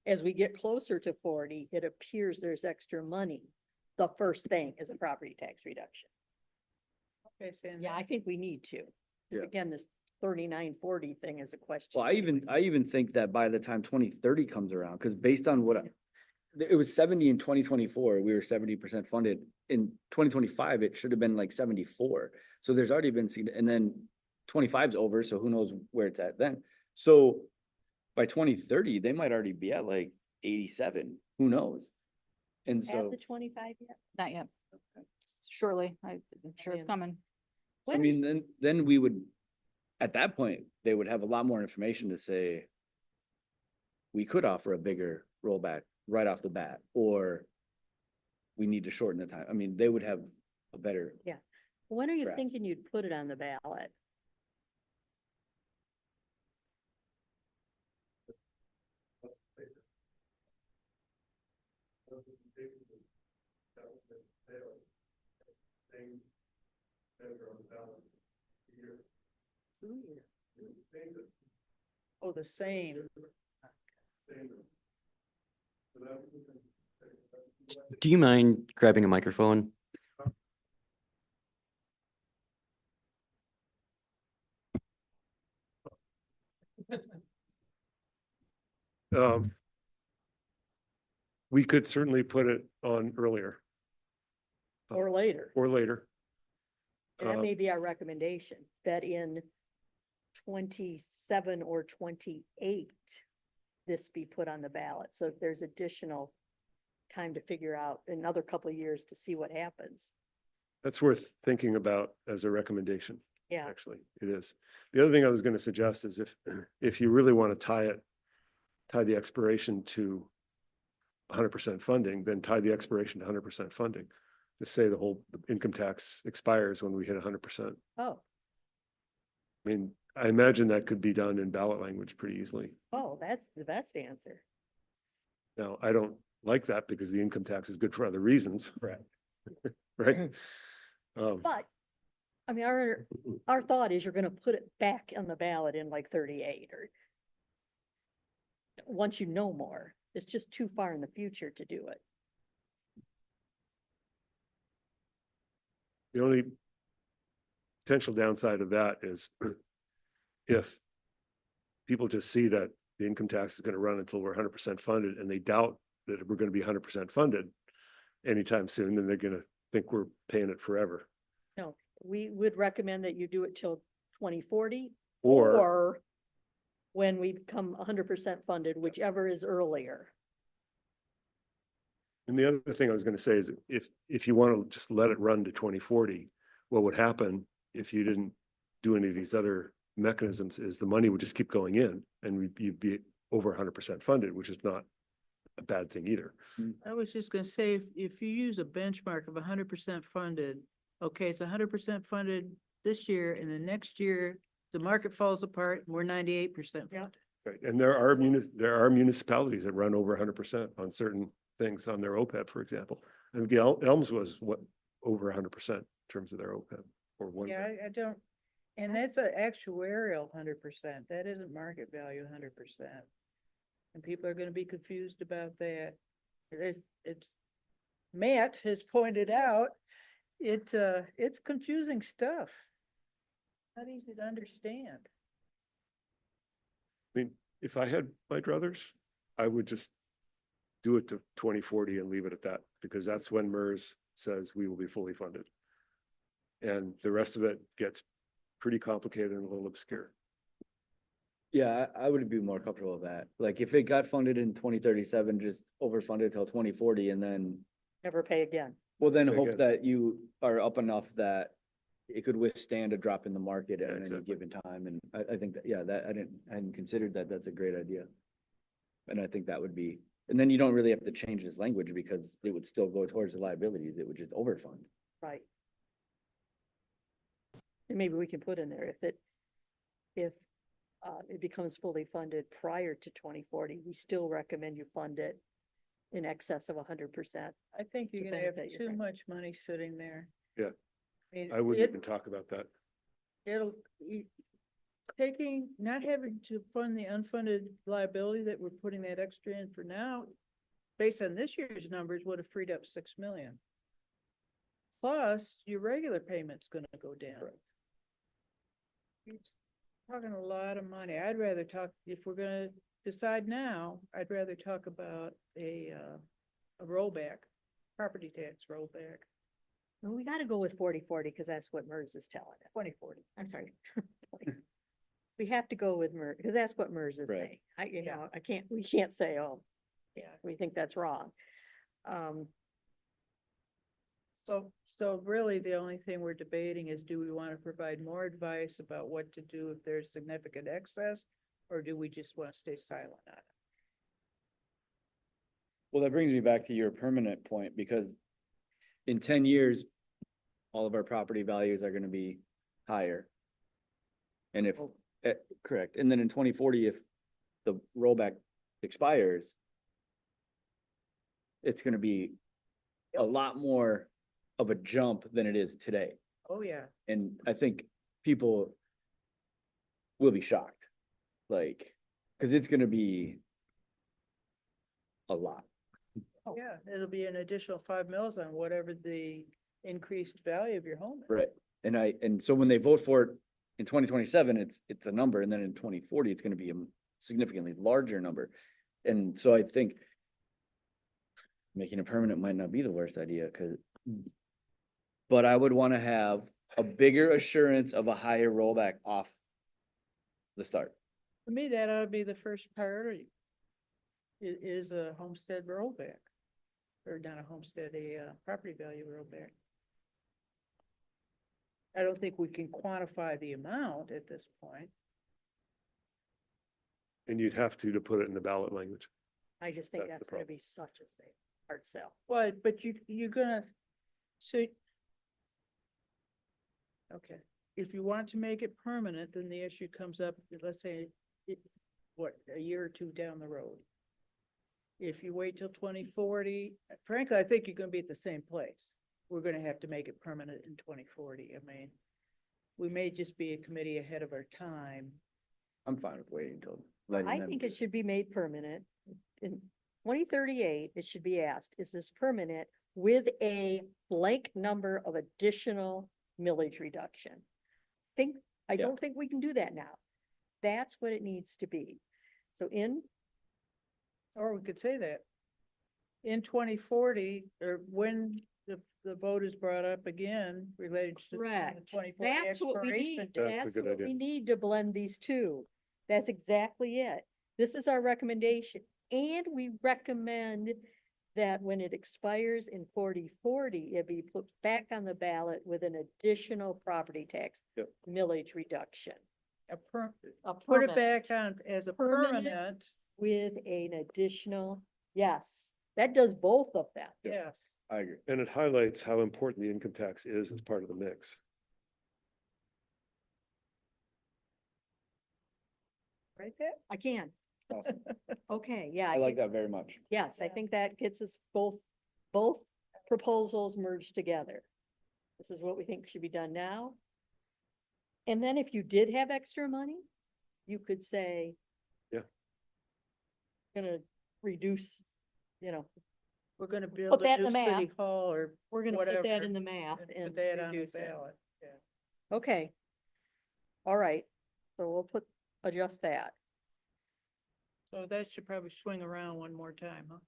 as we get closer to 40, it appears there's extra money, the first thing is a property tax reduction. Okay, Sandy. Yeah, I think we need to. 'Cause Yeah. again, this 3940 thing is a question. Well, I even think that by the time 2030 comes around, because based on it was 70 in 2024, we were 70% funded. In 2025, it should have been like 74. So there's already been, and then 25's over, so who knows where it's at then. So by 2030, they might already be at like 87, who knows? And Have so, the 25 yet? Not yet. Surely, I'm sure it's Yeah. coming. I When- mean, then we would, at that point, they would have a lot more information to say, we could offer a bigger rollback right off the bat, or we need to shorten the time. I mean, they would have a better, When are you Correct. thinking you'd put it on the ballot? Oh, the same. Do you mind grabbing a microphone? Um, we could certainly put it on earlier Or later. or later. And that Uh, may be our recommendation, that in 27 or 28, this be put on the ballot. So if there's additional time to figure out another couple of years to see what happens. That's worth thinking about as a recommendation. Yeah, Actually, it is. The other thing I was going to suggest is if you really want to tie the expiration to 100% funding, then tie the expiration to 100% funding. Just say the whole income tax expires when we hit 100%. oh, I mean, I imagine that could be done in ballot language pretty easily. oh, that's the best answer. Now, I don't like that because the income tax is good for other reasons. Right. Right? But, I mean, our thought is you're gonna put it back on the ballot in like 38 or once you know more. It's just too far in the future to do it. The only potential downside of that is if people just see that the income tax is going to run until we're 100% funded and they doubt that we're going to be 100% funded anytime soon, then they're going to think we're paying it forever. No, we would recommend that you do it till 2040 Or, or when we become 100% funded, whichever is earlier. and the other thing I was going to say is if you want to just let it run to 2040, what would happen if you didn't do any of these other mechanisms is the money would just keep going in and you'd be over 100% funded, which is not a bad thing either. I was just gonna say, if you use a benchmark of 100% funded, okay, it's 100% funded this year, and the next year, the market falls apart, and we're 98% Yeah. funded. Right, and there are municipalities that run over 100% on certain things on their OPEB, for example. And Elms was over 100% in terms of their OPEB or one. Yeah, I don't, and that's an actuarial 100%, that isn't market value 100%. And people are gonna be confused about that. It's, Matt has pointed out, it's confusing stuff. Not easy to understand. I mean, if I had my druthers, I would just do it to 2040 and leave it at that, because that's when MERS says we will be fully funded. And the rest of it gets pretty complicated and a little obscure. Yeah, I would be more comfortable with that. Like if it got funded in 2037, just overfunded till 2040 and then, Never pay again. well, then Very hope good. that you are up enough that it could withstand a drop in the market Yeah, at any exactly. given time. And I think that, yeah, that I hadn't considered that. That's a great idea. And I think that would be, and then you don't really have to change this language because it would still go towards the liabilities. It would just overfund. Right. And maybe we can put in there if it becomes fully funded prior to 2040, we still recommend you fund it in excess of 100%. I think you're To gonna have benefit your too friend. much money sitting there. Yeah. mean, I wouldn't it- even talk about that. It'll, not having to fund the unfunded liability that we're putting that extra in for now, based on this year's numbers, would have freed up 6 million. Plus, your regular payment's gonna go down. You're talking a lot of money. I'd rather talk, if we're gonna decide now, I'd rather talk about a rollback, property tax rollback. Well, we gotta go with 40/40 because that's what MERS is telling us. 2040, I'm sorry. We have to go with MERS because that's what MERS is Right. saying. Yeah. We can't say, oh, yeah, we think that's wrong. So really, the only thing we're debating is, do we want to provide more advice about what to do if there's significant excess? Or do we just want to stay silent on it? Well, that brings me back to your permanent point, because in 10 years, all of our property values are gonna be higher. And if, correct, and then in 2040, if the rollback expires, it's gonna be a lot more of a jump than it is today. Oh, yeah. And I think people will be shocked, like, cause it's gonna be a lot. Yeah, it'll be an additional 5 mils on whatever the increased value of your home is. Right. And so when they vote for it in 2027, it's a number, and then in 2040, it's gonna be a significantly larger number. And so I think making it permanent might not be the worst idea, but I would wanna have a bigger assurance of a higher rollback off the start. To me, that ought to be the first priority. Is a homestead rollback. Or not a homestead, a property value rollback. I don't think we can quantify the amount at this point. And you'd have to put it in the ballot language. I just think That's the that's gonna problem. be such a safe, hard sell. But you're gonna, so. Okay, if you want to make it permanent, then the issue comes up, let's say, a year or two down the road. If you wait till 2040, frankly, I think you're gonna be at the same place. We're gonna have to make it permanent in 2040. I mean, we may just be a committee ahead of our time. I'm fine with waiting until. letting I them think do it should be made permanent. In 2038, it should be asked, is this permanent with a blank number of additional millage reduction? I Yeah. don't think we can do that now. That's what it needs to be. So Or we could say that. In 2040, or when the vote is brought up again related to the correct, 2040 that's what we expiration need. date. That's a That's good what we idea. need to blend these two. That's exactly it. This is our recommendation. And we recommend that when it expires in 4040, it be put back on the ballot with an additional property tax Yep. millage reduction. A Put Put it back on as a Permanent. permanent, with an additional, yes, that does both of them. yes. I agree. And it highlights how important the income tax is as part of the mix. Right there? I can. Awesome. Okay, yeah. I like that very much. Yes, I Yeah. think that gets us both proposals merged together. This is what we think should be done now. And then if you did have extra money, you could say. Yeah. Gonna reduce, We're gonna Put build that a in new the city map. hall or we're gonna put that whatever, in the math and and put that on the reduce it. ballot. Yeah. Okay. All right, so we'll adjust that. So that should probably swing around one more time, huh?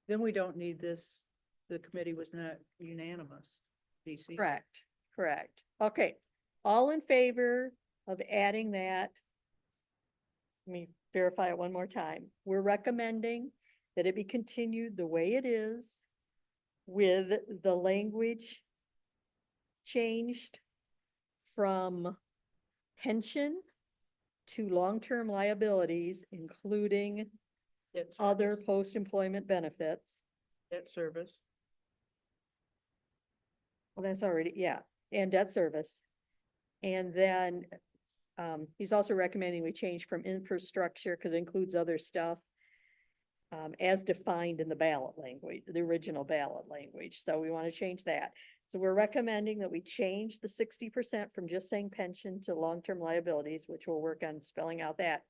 Then we don't need this, the committee was not unanimous, DC. Correct. Okay, all in favor of adding that? Let me verify it one more time. We're recommending that it be continued the way it is with the language changed from pension to long-term liabilities, including Debt other service, post-employment benefits. debt service. Well, that's already, yeah, and debt service. And then, he's also recommending we change from infrastructure, because it includes other stuff, as defined in the ballot language, the original ballot language. So we want to change that. So we're recommending that we change the 60% from just saying pension to long-term liabilities, which we'll work on spelling out that.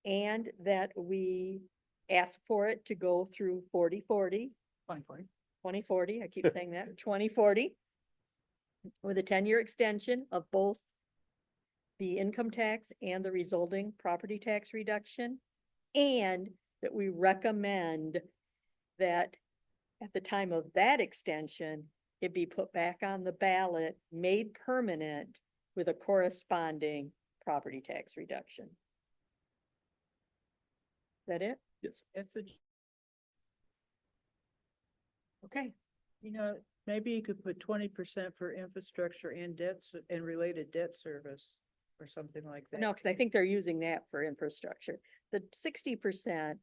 And that we ask for it to go through 4040. 2040, I keep saying that, 2040. With a 10-year extension of both the income tax and the resulting property tax reduction. And that we recommend that at the time of that extension, it be put back on the ballot, made permanent with a corresponding property tax reduction. Is that it? Yes. That's a, Okay. maybe you could put 20% for infrastructure and and related debt service or something like that. No, because I think they're using that for infrastructure. The 60%,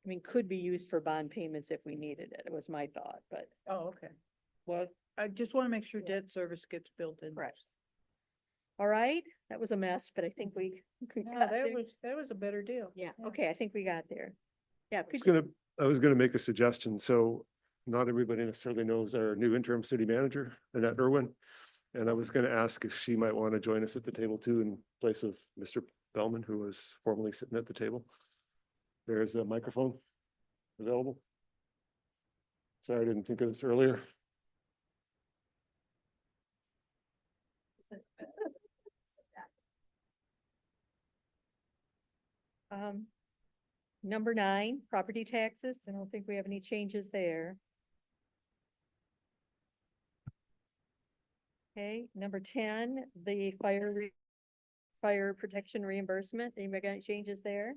I mean, could be used for bond payments if we needed it. It was my thought, but Oh, okay. Well, I just want to make sure debt service gets built in. Correct. all right, that was a mess, but I think we No, got that there. was a better deal. Yeah, okay, I think we got there. Yeah, I was could you, gonna make a suggestion. So not everybody necessarily knows our new interim city manager, Annette Irwin. And I was gonna ask if she might want to join us at the table too, in place of Mr. Bellman, who was formerly sitting at the table. There's a microphone available. Sorry, I didn't think of this earlier. number 9, property taxes. I don't think we have any changes there. Okay, number 10, the fire protection reimbursement. Anybody got any changes there?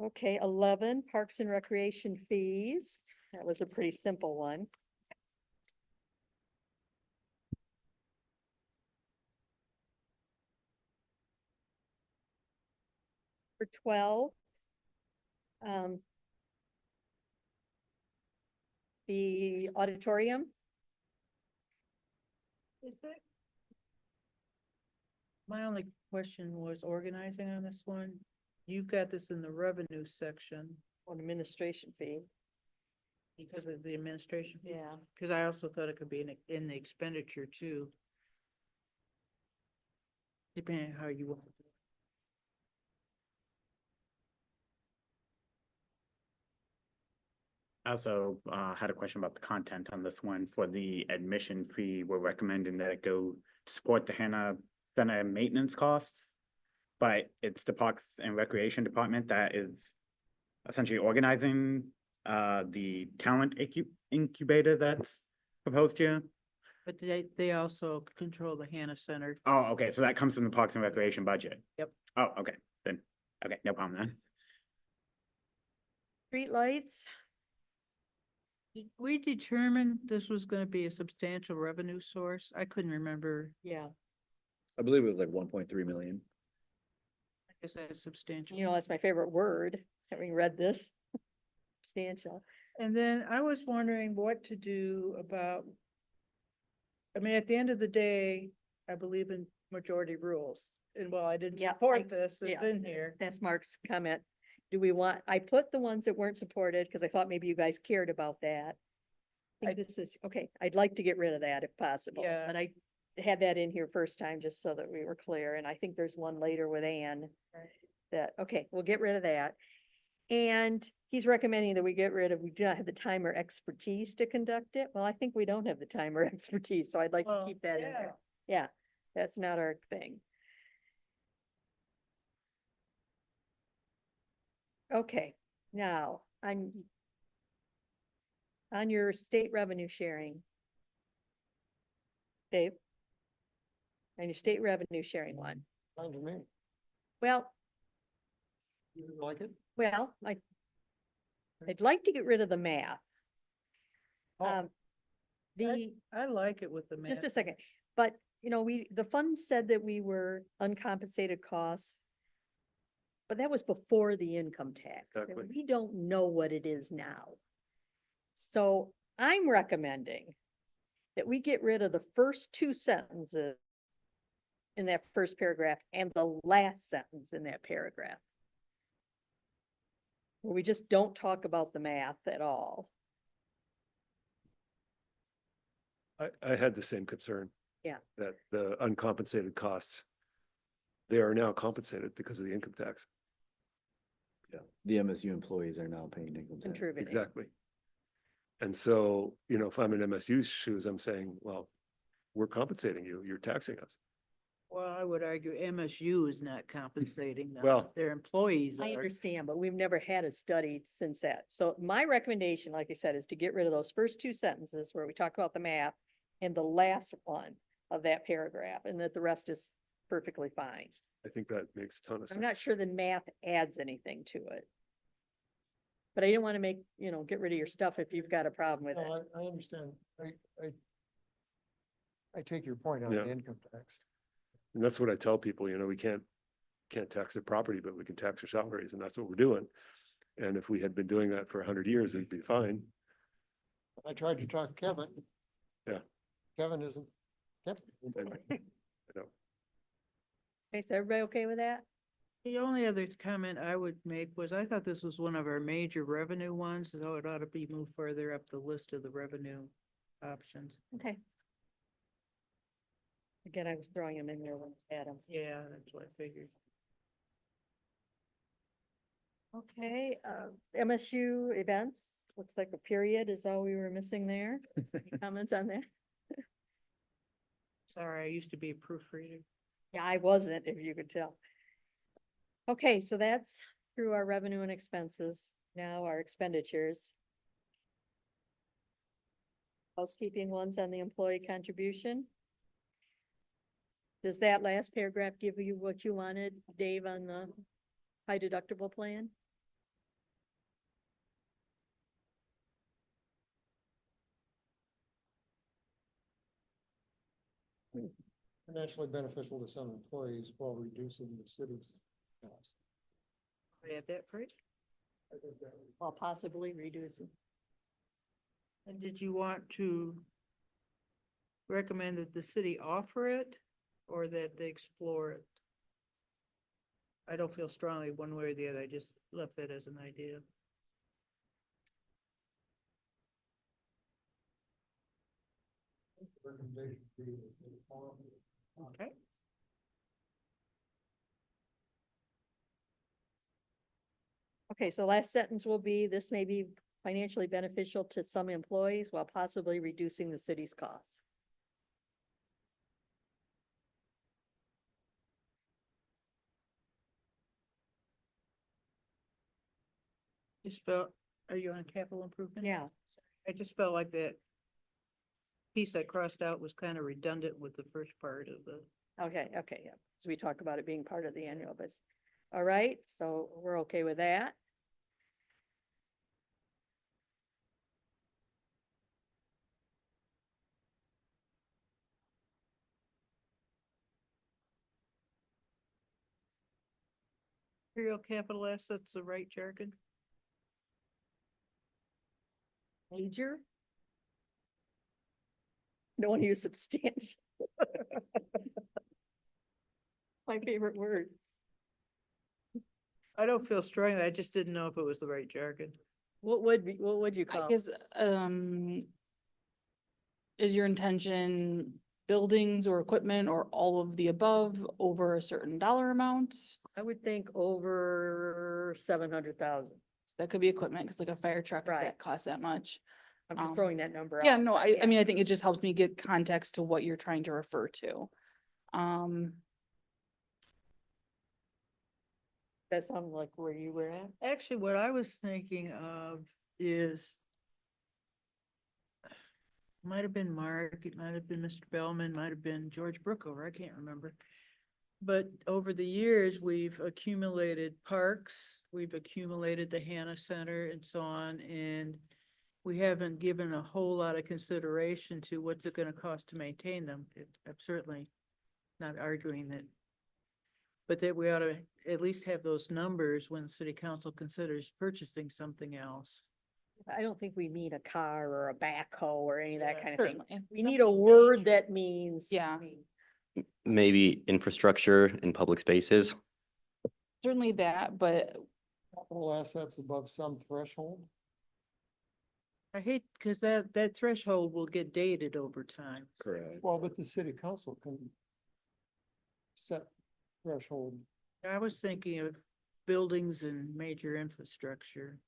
Okay, 11, parks and recreation fees. That was a pretty simple one. For 12. The auditorium. My only question was organizing on this one. You've got this in the revenue section On administration fee. because of the administration. fee. Yeah. Cause I also thought it could be in the expenditure too. Depending on how you want. I also had a question about the content on this one. For the admission fee, we're recommending that it go to support the Hannah Center maintenance costs. But it's the Parks and Recreation Department that is essentially organizing the talent incubator that's proposed here. But they also control the Hannah Center. Oh, okay, so that comes from the Parks and Recreation budget. Yep. Oh, okay, then, okay, no problem then. Streetlights. Did we determine this was gonna be a substantial revenue source? I couldn't remember. Yeah, I believe it was like 1.3 million. I guess that's substantial. you know, that's my favorite word, having read this. Substantial. And then I was wondering what to do about. I mean, at the end of the day, I believe in majority rules. And while I didn't Yeah, support this, it's yeah. in here. That's Mark's comment. Do we want, I put the ones that weren't supported because I thought maybe you guys cared about that. I think this is, okay, I'd like to get rid of that if possible. Yeah. But I had that in here first time just so that we were clear. And I think there's one later with Ann that, okay, we'll get rid of that. And he's recommending that we get rid of, we do not have the time or expertise to conduct it. Well, I think we don't have the time or expertise, so I'd like to Well, keep that in there. Yeah, that's not our thing. Okay, now, on your state revenue sharing. Dave? On your state revenue sharing one. Fine to me. Well, You like it? well, I'd like to get rid of the math. Oh. The, I like it with the. just math. a second, but you know, the fund said that we were uncompensated costs. But that was before the income tax. and Exactly. We don't know what it is now. So I'm recommending that we get rid of the first 2 sentences in that first paragraph and the last sentence in that paragraph. Where we just don't talk about the math at all. I had the same concern. Yeah. That the uncompensated costs, they are now compensated because of the income tax. Yeah, the MSU employees are now paying income tax. Contributing. Exactly. And so, you know, if I'm in MSU's shoes, I'm saying, well, we're compensating you, you're taxing us. Well, I would argue MSU is not compensating them. Well- Their employees I are. understand, but we've never had a study since that. So my recommendation, like I said, is to get rid of those first 2 sentences where we talk about the math and the last one of that paragraph, and that the rest is perfectly fine. I think that makes a ton of sense. I'm not sure the math adds anything to it. But I didn't want to make, you know, get rid of your stuff if you've got a problem with it. No, I understand. I take your point on Yeah. the income tax. And that's what I tell people, you know, we can't tax their property, but we can tax their salaries, and that's what we're doing. And if we had been doing that for 100 years, it'd be fine. I tried to talk to Kevin. Yeah. Kevin isn't. Kevin. And, you know, Okay, so everybody okay with that? The only other comment I would make was I thought this was one of our major revenue ones, so it ought to be moved further up the list of the revenue options. Okay. Again, I was throwing them in there when I had them. Yeah, that's what I figured. Okay, MSU events, looks like a period is all we were missing there. Any comments on that? Sorry, I used to be a proofreader. Yeah, I wasn't, if you could tell. Okay, so that's through our revenue and expenses. Now our expenditures. Housekeeping ones on the employee contribution. Does that last paragraph give you what you wanted, Dave, on the high deductible plan? Financially beneficial to some employees while reducing the city's cost. Add that phrase? While possibly reducing. And did you want to recommend that the city offer it or that they explore it? I don't feel strongly one way or the other. I just left that as an idea. Okay. Okay, so last sentence will be, this may be financially beneficial to some employees while possibly reducing the city's costs. Just felt, are you on capital improvement? Yeah, I just felt like that piece I crossed out was kind of redundant with the first part of the. okay, yeah. So we talked about it being part of the annual, but, all right, so we're okay with that. Real capital assets, the right jargon? Major? No one use substantial. My favorite word. I don't feel strongly. I just didn't know if it was the right jargon. What would you I call? guess, is your intention buildings or equipment or all of the above over a certain dollar amount? I would think over 700,000. So that could be equipment, cause like a fire truck, if Right. that costs that much. I'm just Um, throwing that number out. Yeah, no, but I yeah. mean, I think it just helps me get context to what you're trying to refer to. That sounded like where you were at. Actually, what I was thinking of is might have been Mark, it might have been Mr. Bellman, might have been George Brookover, I can't remember. But over the years, we've accumulated parks, we've accumulated the Hannah Center and so on, and we haven't given a whole lot of consideration to what's it gonna cost to maintain them. I'm certainly not arguing that. But that we ought to at least have those numbers when the city council considers purchasing something else. I don't think we mean a car or a backhoe or any of that Yeah. kind of thing. Certainly. We need a word that means. Yeah. Maybe infrastructure in public spaces. Certainly that, but Capital assets above some threshold. I hate, cause that threshold will get dated over time. Correct. Well, but the city council can set threshold. I was thinking of buildings and major infrastructure.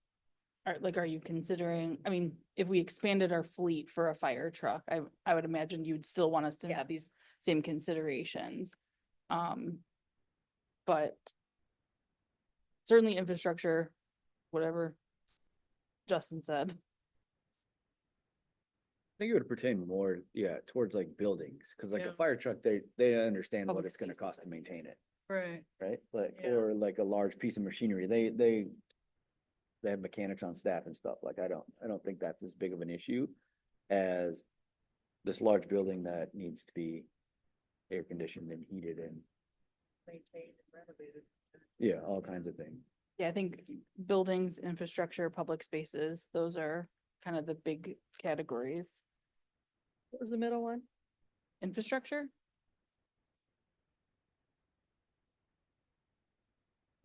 are you considering, I mean, if we expanded our fleet for a fire truck, I would imagine you'd still want us to Yeah. have these same considerations. But certainly infrastructure, whatever Justin said. I think it would pertain more, yeah, towards like buildings, cause like Yeah. a fire truck, they understand what Public it's gonna spaces, cost I to think. maintain it, Right. right? Like, Yeah. or like a large piece of machinery, they have mechanics on staff and stuff, like, I don't think that's as big of an issue as this large building that needs to be air conditioned and heated and, Maintained and renovated. yeah, all kinds of things. Yeah, I think buildings, infrastructure, public spaces, those are kind of the big categories. What was the middle one? Infrastructure?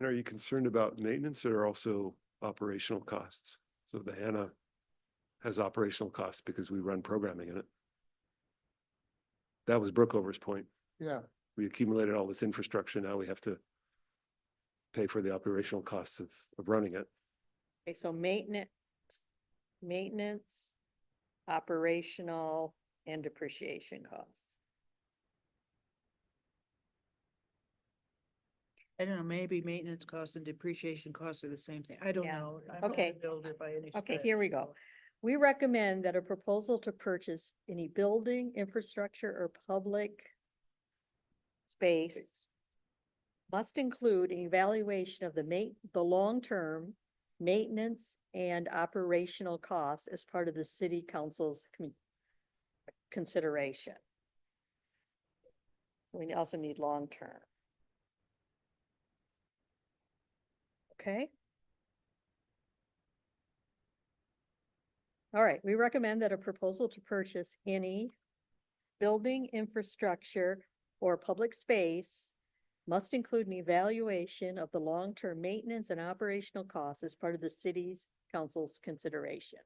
And are you concerned about maintenance or also operational costs? So the HANA has operational costs because we run programming in it. That was Brookover's point. Yeah, We accumulated all this infrastructure. Now we have to pay for the operational costs of running it. Okay, so maintenance, operational, and depreciation costs. I don't know, maybe maintenance costs and depreciation costs are the same thing. I don't Yeah. know. I'm not a Okay. builder by any Okay, stretch, here we go. so- We recommend that a proposal to purchase any building, infrastructure, or public space must include an evaluation of the long-term maintenance and operational costs as part of the city council's consideration. We also need long-term. Okay? All right, we recommend that a proposal to purchase any building, infrastructure, or public space must include an evaluation of the long-term maintenance and operational costs as part of the city's council's consideration.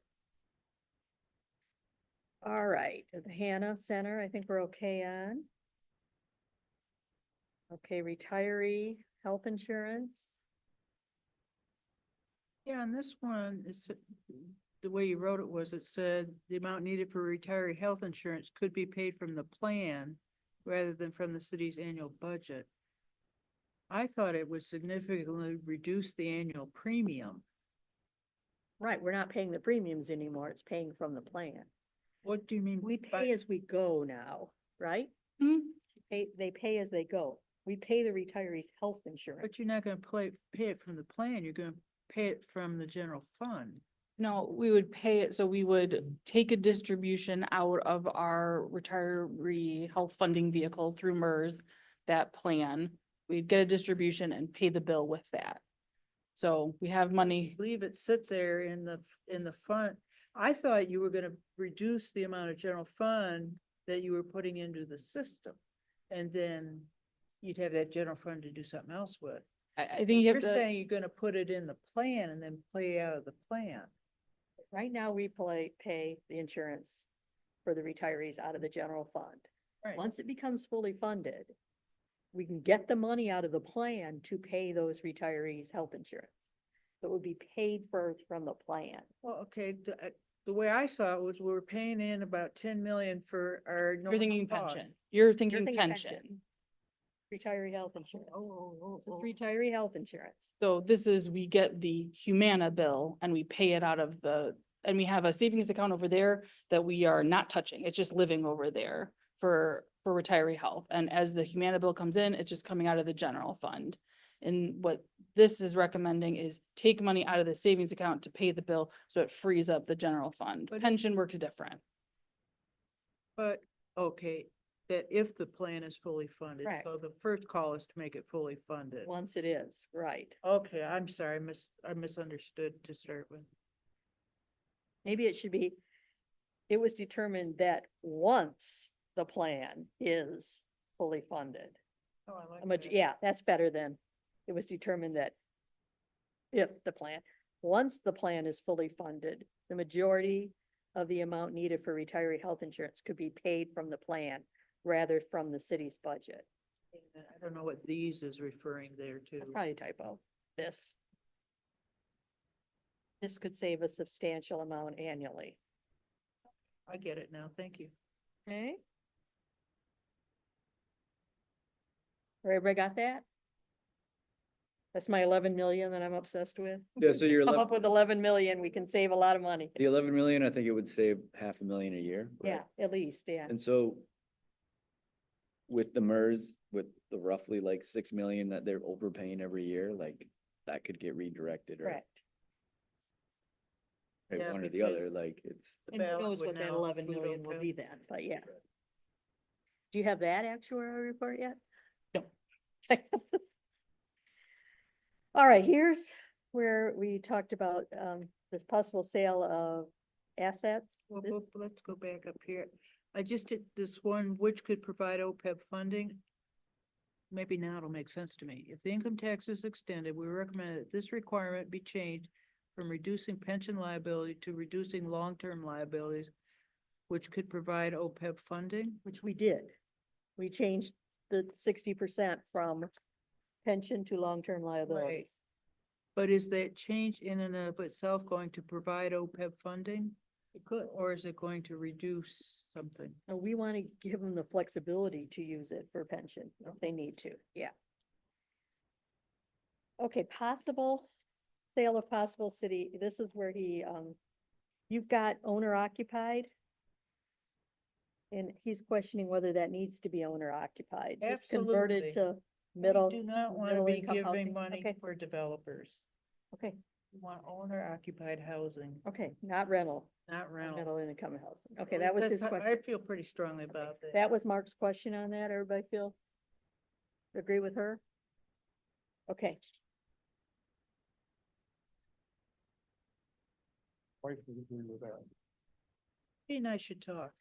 All right, the Hannah Center, I think we're okay on. Okay, retiree health insurance. Yeah, on this one, it's, the way you wrote it was, it said the amount needed for retiree health insurance could be paid from the plan rather than from the city's annual budget. I thought it would significantly reduce the annual premium. Right, we're not paying the premiums anymore, it's paying from the plan. What do you mean? We by- pay as we go now, right? Hmm, They pay as they go. We pay the retirees' health insurance. But you're not gonna pay it from the plan, you're gonna pay it from the general fund. No, we would pay it, so we would take a distribution out of our retiree health funding vehicle through MERS, that plan. We'd get a distribution and pay the bill with that. So we have money, Leave it sit there in the fund. I thought you were gonna reduce the amount of general fund that you were putting into the system. And then you'd have that general fund to do something else with. I think you You're have to, saying you're gonna put it in the plan and then play out of the plan. Right now, we pay the insurance for the retirees out of the general fund. Right. Once it becomes fully funded, we can get the money out of the plan to pay those retirees' health insurance. That would be paid for from the plan. Well, okay, the way I saw it was we were paying in about 10 million for our. you're thinking normal costs. pension, you're You're thinking thinking pension. Retiree health insurance. Oh, This is retiree health insurance. So this is, we get the Humana bill and we pay it out of and we have a savings account over there that we are not touching. It's just living over there for retiree health. And as the Humana bill comes in, it's just coming out of the general fund. And what this is recommending is take money out of the savings account to pay the bill, so it frees up the general fund. But it's- Pension works different. But, okay, that if the plan is fully funded, Correct. so the first call is to make it fully funded. Once it is, right. Okay, I'm sorry, I misunderstood to start with. Maybe it should be, it was determined that once the plan is fully funded. Oh, I like A maj- that. Yeah, that's better than, it was determined that if the plan, once the plan is fully funded, the majority of the amount needed for retiree health insurance could be paid from the plan rather from the city's budget. I don't know what these is referring there to. That's probably a typo, this. This could save a substantial amount annually. I get it now, thank you. Okay? Everybody got that? That's my 11 million that I'm obsessed with. Yeah, so you're Come up with 11 million, we can save a lot of money. the 11 million, I think it would save $500,000 a year. right? Yeah, at least, yeah. And so with the MERS, with the roughly like 6 million that they're overpaying every year, like that could get redirected or Correct. right, Yeah, one or the other, because like it's. The And who ballot knows would what that now 11 include million will OPEB. be then, but yeah. Do you have that actuarial report yet? No. All right, here's where we talked about this possible sale of assets. Well, This- let's go back up here. I just did this one, which could provide OPEB funding. maybe now it'll make sense to me. If the income tax is extended, we recommend that this requirement be changed from reducing pension liability to reducing long-term liabilities, which could provide OPEB funding. Which we did. We changed the 60% from pension to long-term liabilities. But is that change in and of itself going to provide OPEB funding? It could. Or is it going to reduce something? And we want to give them the flexibility to use it for pension if they need to, yeah. Okay, possible sale of possible city, this is where he, you've got owner occupied. And he's questioning whether that needs to be owner occupied, just converted Absolutely. to middle. We do not want to middle be income giving housing. money Okay. for developers. Okay, We want owner occupied housing, okay, not rental, not rental. middle income housing. Okay, that was his That's how- question. I feel pretty strongly about that. That was Mark's question on that. Everybody feel? Agree with her? Okay, Wife would agree with that. He and I should talk.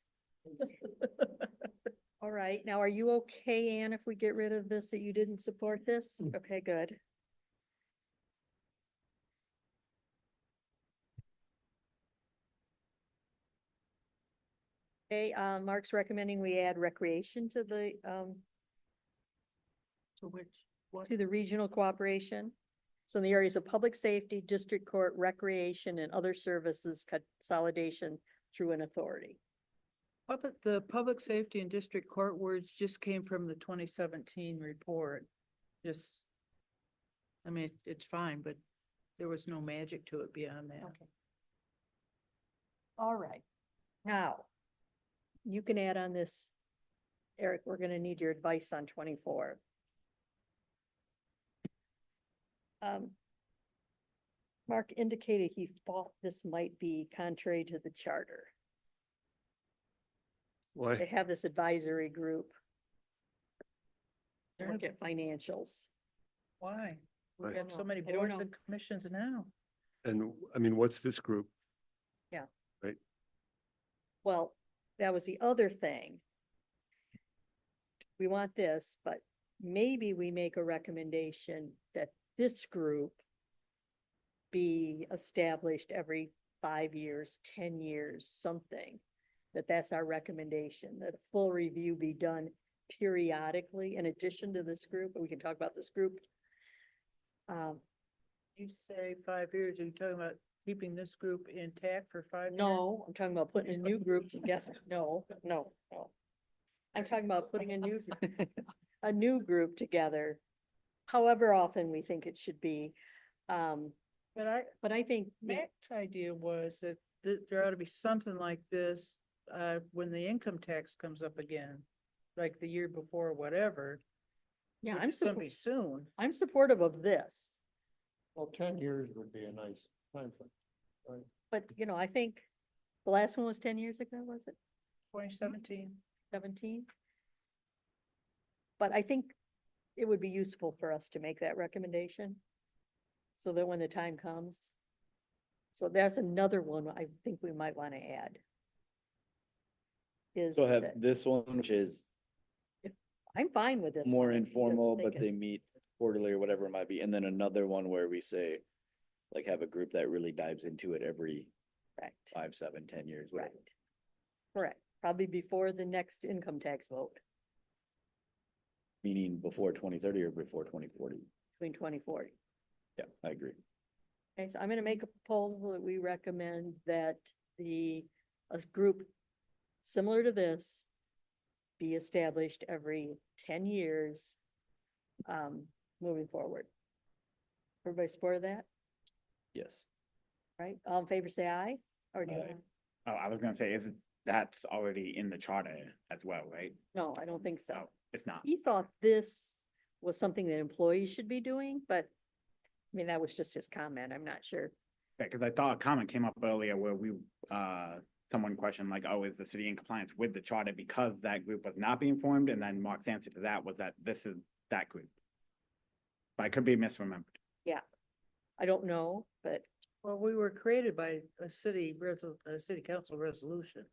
all right. Now, are you okay, Ann, if we get rid of this, that you didn't support this? Okay, good. Okay, Mark's recommending we add recreation to the, To which, what? to the regional cooperation. So in the areas of public safety, district court, recreation, and other services consolidation through an authority. The public safety and district court words just came from the 2017 report. Just, I mean, it's fine, but there was no magic to it beyond that. Okay. All right. Now, you can add on this, Eric, we're gonna need your advice on 24. Mark indicated he thought this might be contrary to the charter. They Why? have this advisory group. to Yeah. Look at financials. Why? We Right. have so many I don't boards know. and commissions now. And I mean, what's this group? Well, that was the other thing. We want this, but maybe we make a recommendation that this group be established every 5 years, 10 years, something. That's our recommendation, that a full review be done periodically in addition to this group, and we can talk about this group. You say 5 years, are you talking about keeping this group intact for 5 years? No, I'm talking about putting a new group together. No. I'm talking about putting a new group together, however often we think it should be. But I think, Mac's idea was that there ought to be something like this, when the income tax comes up again, like the year before, or whatever. yeah, which is gonna be soon. I'm supportive of this, Well, 10 years would be a nice time frame. but I think the last one was 10 years ago, was it 2017. 17? But I think it would be useful for us to make that recommendation. So that when the time comes. So there's another one I think we might want to add. Is So have that- this one, which is I'm fine with this. more one if he doesn't informal, think but they it's- meet quarterly or whatever it might be, and then another one where we say, like, have a group that really dives into it every Correct, 5, 7, 10 years, whatever. right. Correct, probably before the next income tax vote, Meaning before 2030 or before 2040. between 2040. Yeah, I agree. Okay, so I'm gonna make a proposal that we recommend that a group similar to this be established every 10 years, moving forward. Everybody support that, Yes. right? All in favor, say aye, or do you? Aye. Oh, I was gonna say, that's already in the charter as well, right? No, I don't think so. So it's not. He thought this was something that employees should be doing, but I mean, that was just his comment. I'm not sure. Because I thought a comment came up earlier where someone questioned like, oh, is the city in compliance with the charter because that group was not being formed? And then Mark's answer to that was that this is that group. But I could be misremembered. I don't know, but Well, we were created by a city council resolution.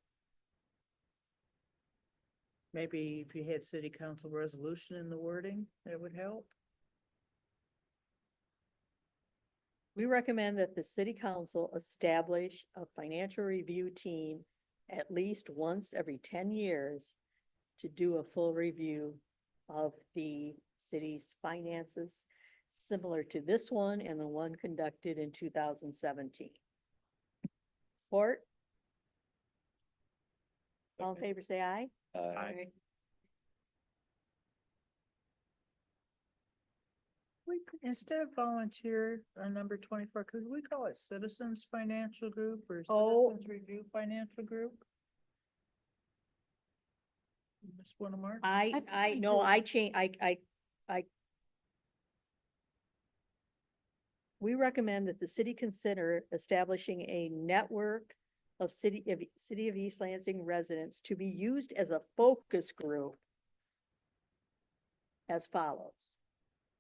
Maybe if you had city council resolution in the wording, that would help. We recommend that the city council establish a financial review team at least once every 10 years to do a full review of the city's finances, similar to this one and the one conducted in 2017. Support? All in favor, say aye. Aye. Instead of volunteer on number 24, could we call it Citizens Financial Group or Oh. Citizens Review Financial Group? Just want to mark. No, I change, we recommend that the city consider establishing a network of City of East Lansing residents to be used as a focus group as follows.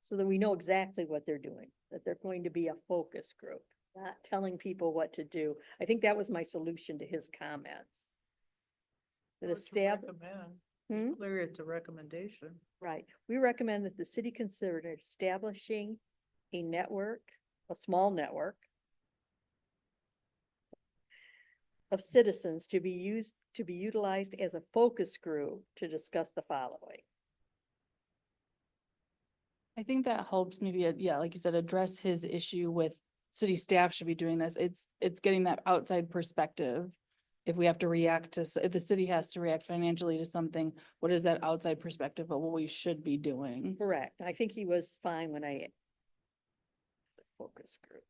So that we know exactly what they're doing, that they're going to be a focus group, not telling people what to do. I think that was my solution to his comments. That Hmm? Clear it's a recommendation. Right, we recommend that the city consider establishing a network, a small network of citizens to be utilized as a focus group to discuss the following. I think that helps maybe, yeah, like you said, address his issue with city staff should be doing this. It's getting that outside perspective. If we have to react to, if the city has to react financially to something, what is that outside perspective of what we should be doing? Correct, I think he was fine when it's a focus group.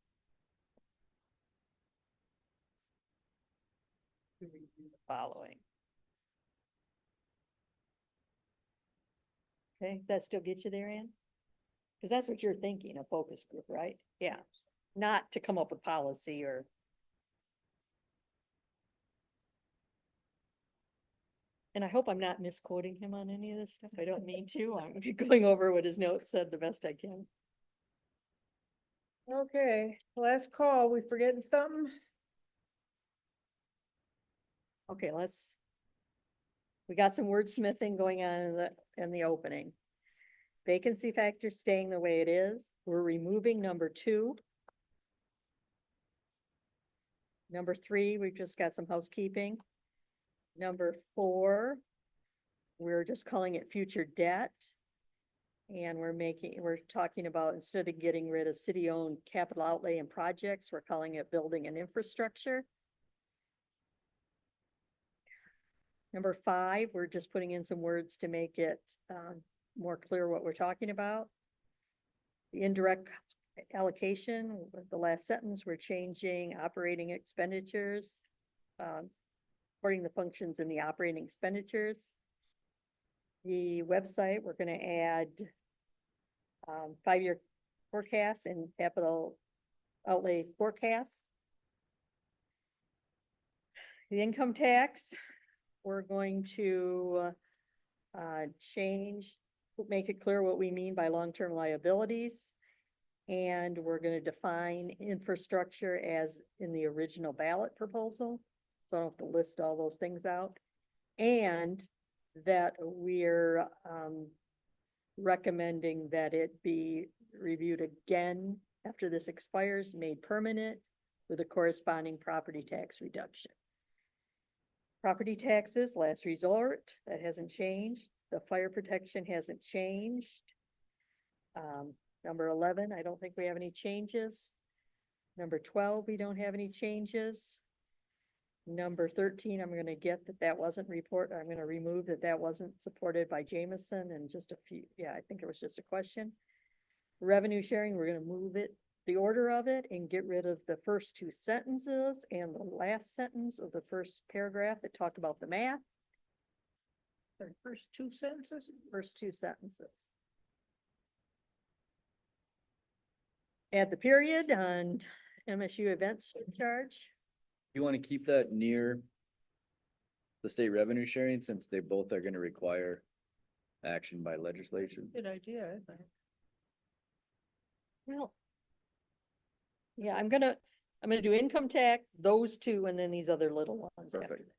To review the following. Okay, does that still get you there, Ann? Because that's what you're thinking, a focus group, right? Yeah, not to come up with policy or. And I hope I'm not misquoting him on any of this stuff. I don't mean to. I'm going over what his notes said the best I can. Okay, last call. We forgetting something? Okay, we got some wordsmithing going on in the opening. Vacancy factor staying the way it is. We're removing number 2. Number 3, we've just got some housekeeping. Number 4, we're just calling it future debt. And we're talking about, instead of getting rid of city-owned capital outlay and projects, we're calling it building and infrastructure. Number 5, we're just putting in some words to make it more clear what we're talking about. The indirect allocation, the last sentence, we're changing operating expenditures, supporting the functions in the operating expenditures. The website, we're gonna add 5-year forecast and capital outlay forecast. The income tax, we're going to make it clear what we mean by long-term liabilities. And we're gonna define infrastructure as in the original ballot proposal. So I don't have to list all those things out. And that we're recommending that it be reviewed again after this expires, made permanent with a corresponding property tax reduction. Property taxes, last resort, that hasn't changed. The fire protection hasn't changed. Number 11, I don't think we have any changes. Number 12, we don't have any changes. Number 13, I'm gonna get that wasn't I'm gonna remove that wasn't supported by Jameson and just a few, yeah, I think it was just a question. Revenue sharing, we're gonna move it, the order of it, and get rid of the first 2 sentences and the last sentence of the first paragraph that talked about the math. The first 2 sentences? First 2 sentences. Add the period on MSU events charge. You want to keep that near the state revenue sharing since they both are going to require action by legislation? Good idea, I think. Well. Yeah, I'm gonna do income tax, those 2, and then these other little ones. after Perfect.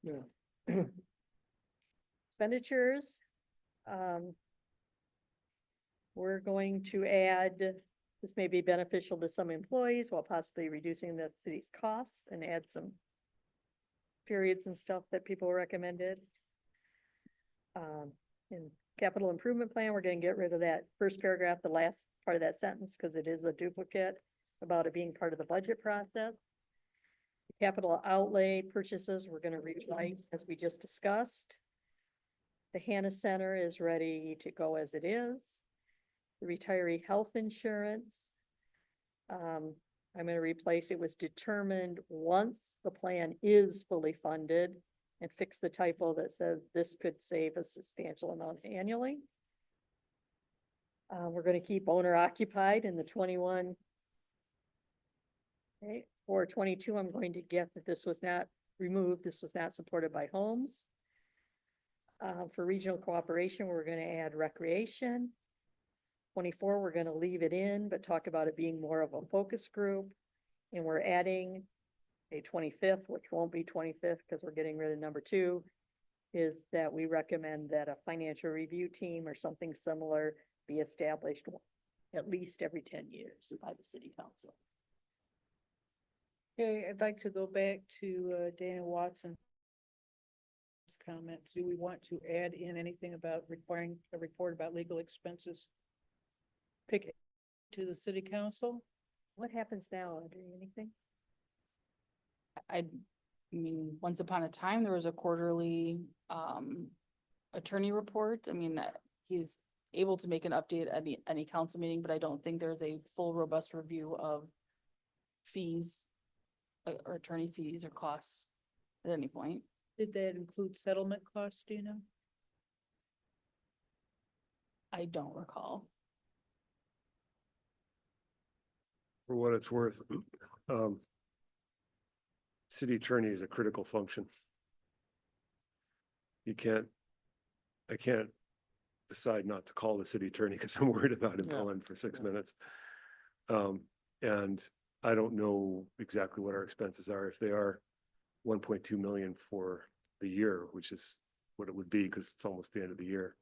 that. Yeah. expenditures. We're going to add, this may be beneficial to some employees while possibly reducing the city's costs, and add some periods and stuff that people recommended. In capital improvement plan, we're gonna get rid of that first paragraph, the last part of that sentence, because it is a duplicate about it being part of the budget process. Capital outlay purchases, we're gonna rewrite as we just discussed. The Hannah Center is ready to go as it is. The retiree health insurance. I'm gonna replace, it was determined once the plan is fully funded, and fix the typo that says this could save a substantial amount annually. We're gonna keep owner occupied in the 21. Okay, for 22, I'm going to get that this was not removed, this was not supported by homes. For regional cooperation, we're gonna add recreation. 24, we're gonna leave it in, but talk about it being more of a focus group. And we're adding a 25th, which won't be 25th because we're getting rid of number 2, is that we recommend that a financial review team or something similar be established at least every 10 years by the city council. Okay, I'd like to go back to Dana Watson's comments. Do we want to add in anything about requiring a report about legal expenses? Pick it to the city council? What happens now, Audrey? Anything? I mean, once upon a time, there was a quarterly attorney report. I mean, he's able to make an update at any council meeting, but I don't think there's a full robust review of fees or attorney fees or costs at any point. Did that include settlement costs, do you know? I don't recall. For what it's worth, city attorney is a critical function. I can't decide not to call the city attorney because I'm worried about him going for 6 minutes. And I don't know exactly what our expenses are. If they are 1.2 million for the year, which is what it would be because it's almost the end of the year.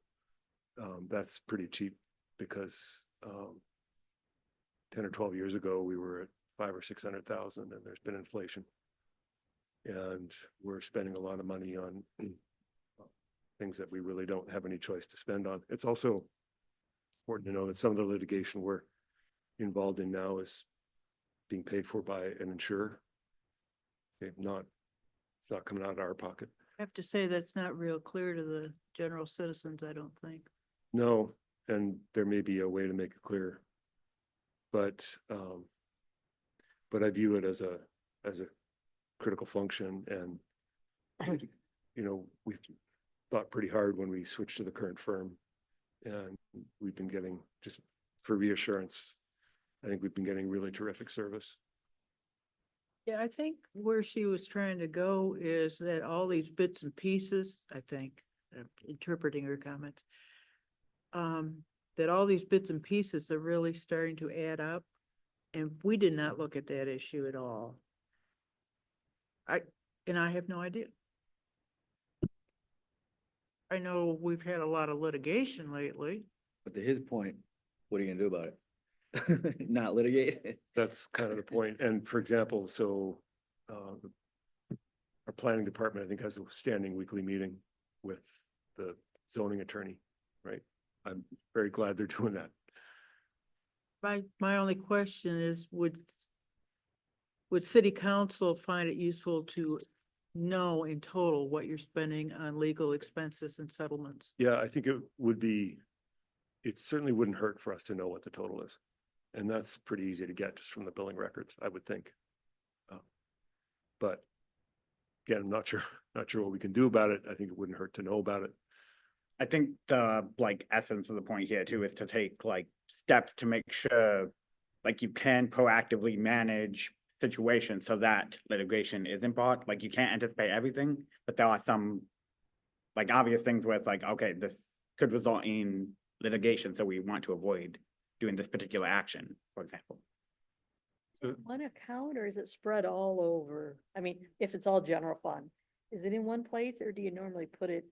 That's pretty cheap because 10 or 12 years ago, we were at 500,000 or 600,000 and there's been inflation. And we're spending a lot of money on things that we really don't have any choice to spend on. It's also important to know that some of the litigation we're involved in now is being paid for by an insurer. It's not coming out of our pocket. I have to say, that's not real clear to the general citizens, I don't think. No, and there may be a way to make it clear. But I view it as a critical function, and we've thought pretty hard when we switched to the current firm, and we've been getting, just for reassurance, I think we've been getting really terrific service. Yeah, I think where she was trying to go is that all these bits and pieces, I think, interpreting her comments, that all these bits and pieces are really starting to add up. And we did not look at that issue at all. I have no idea. I know we've had a lot of litigation lately. But to his point, what are you gonna do about it? Not litigate? That's kind of the point. And for example, so our planning department, I think, has a standing weekly meeting with the zoning attorney, right? I'm very glad they're doing that. My only question is, would city council find it useful to know in total what you're spending on legal expenses and settlements? Yeah, I think it certainly wouldn't hurt for us to know what the total is. And that's pretty easy to get just from the billing records, I would think. But again, I'm not sure what we can do about it. I think it wouldn't hurt to know about it. I think the essence of the point here too is to take steps to make sure you can proactively manage situations so that litigation isn't brought. You can't anticipate everything, but there are some obvious things where it's okay, this could result in litigation, so we want to avoid doing this particular action, for example. Is it one account or is it spread all over? I mean, if it's all general fund, is it in one place or do you normally put it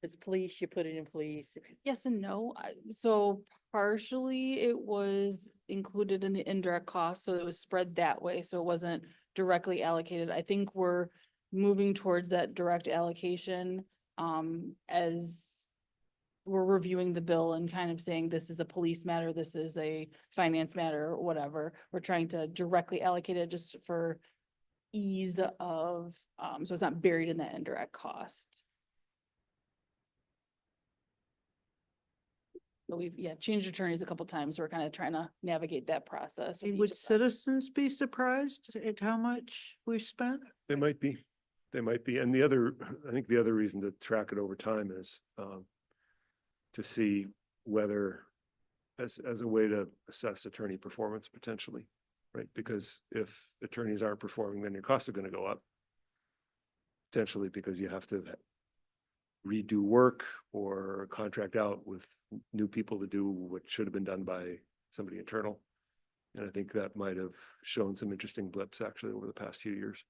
If it's police, you put it in police. If Yes and no. So partially it was included in the indirect cost, so it was spread that way, so it wasn't directly allocated. I think we're moving towards that direct allocation, as we're reviewing the bill and kind of saying this is a police matter, this is a finance matter, or whatever. We're trying to directly allocate it just for ease of, so it's not buried in that indirect cost. But we've, yeah, changed attorneys a couple times, so we're kind of trying to navigate that process. with And each would of them. citizens be surprised at how much we spent? They might be, and the other, I think the other reason to track it over time is, to see whether, as a way to assess attorney performance potentially, right? Because if attorneys aren't performing, then your costs are gonna go up. Potentially because you have to redo work or contract out with new people to do what should have been done by somebody internal. And I think that might have shown some interesting blips actually over the past few years.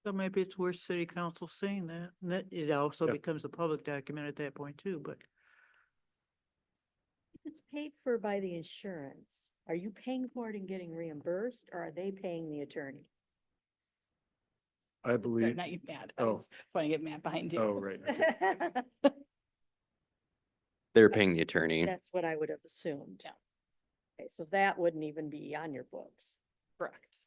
So maybe it's worth city council seeing that, and that it also Yeah. becomes a public document at that point too, but. If it's paid for by the insurance, are you paying for it and getting reimbursed, or are they paying the attorney? I Sorry, believe, not you, Matt. I Oh. was trying to get Matt behind you. oh, right. They're paying the attorney. That's what I would have assumed. Yeah. Okay, so that wouldn't even be on your books. Correct.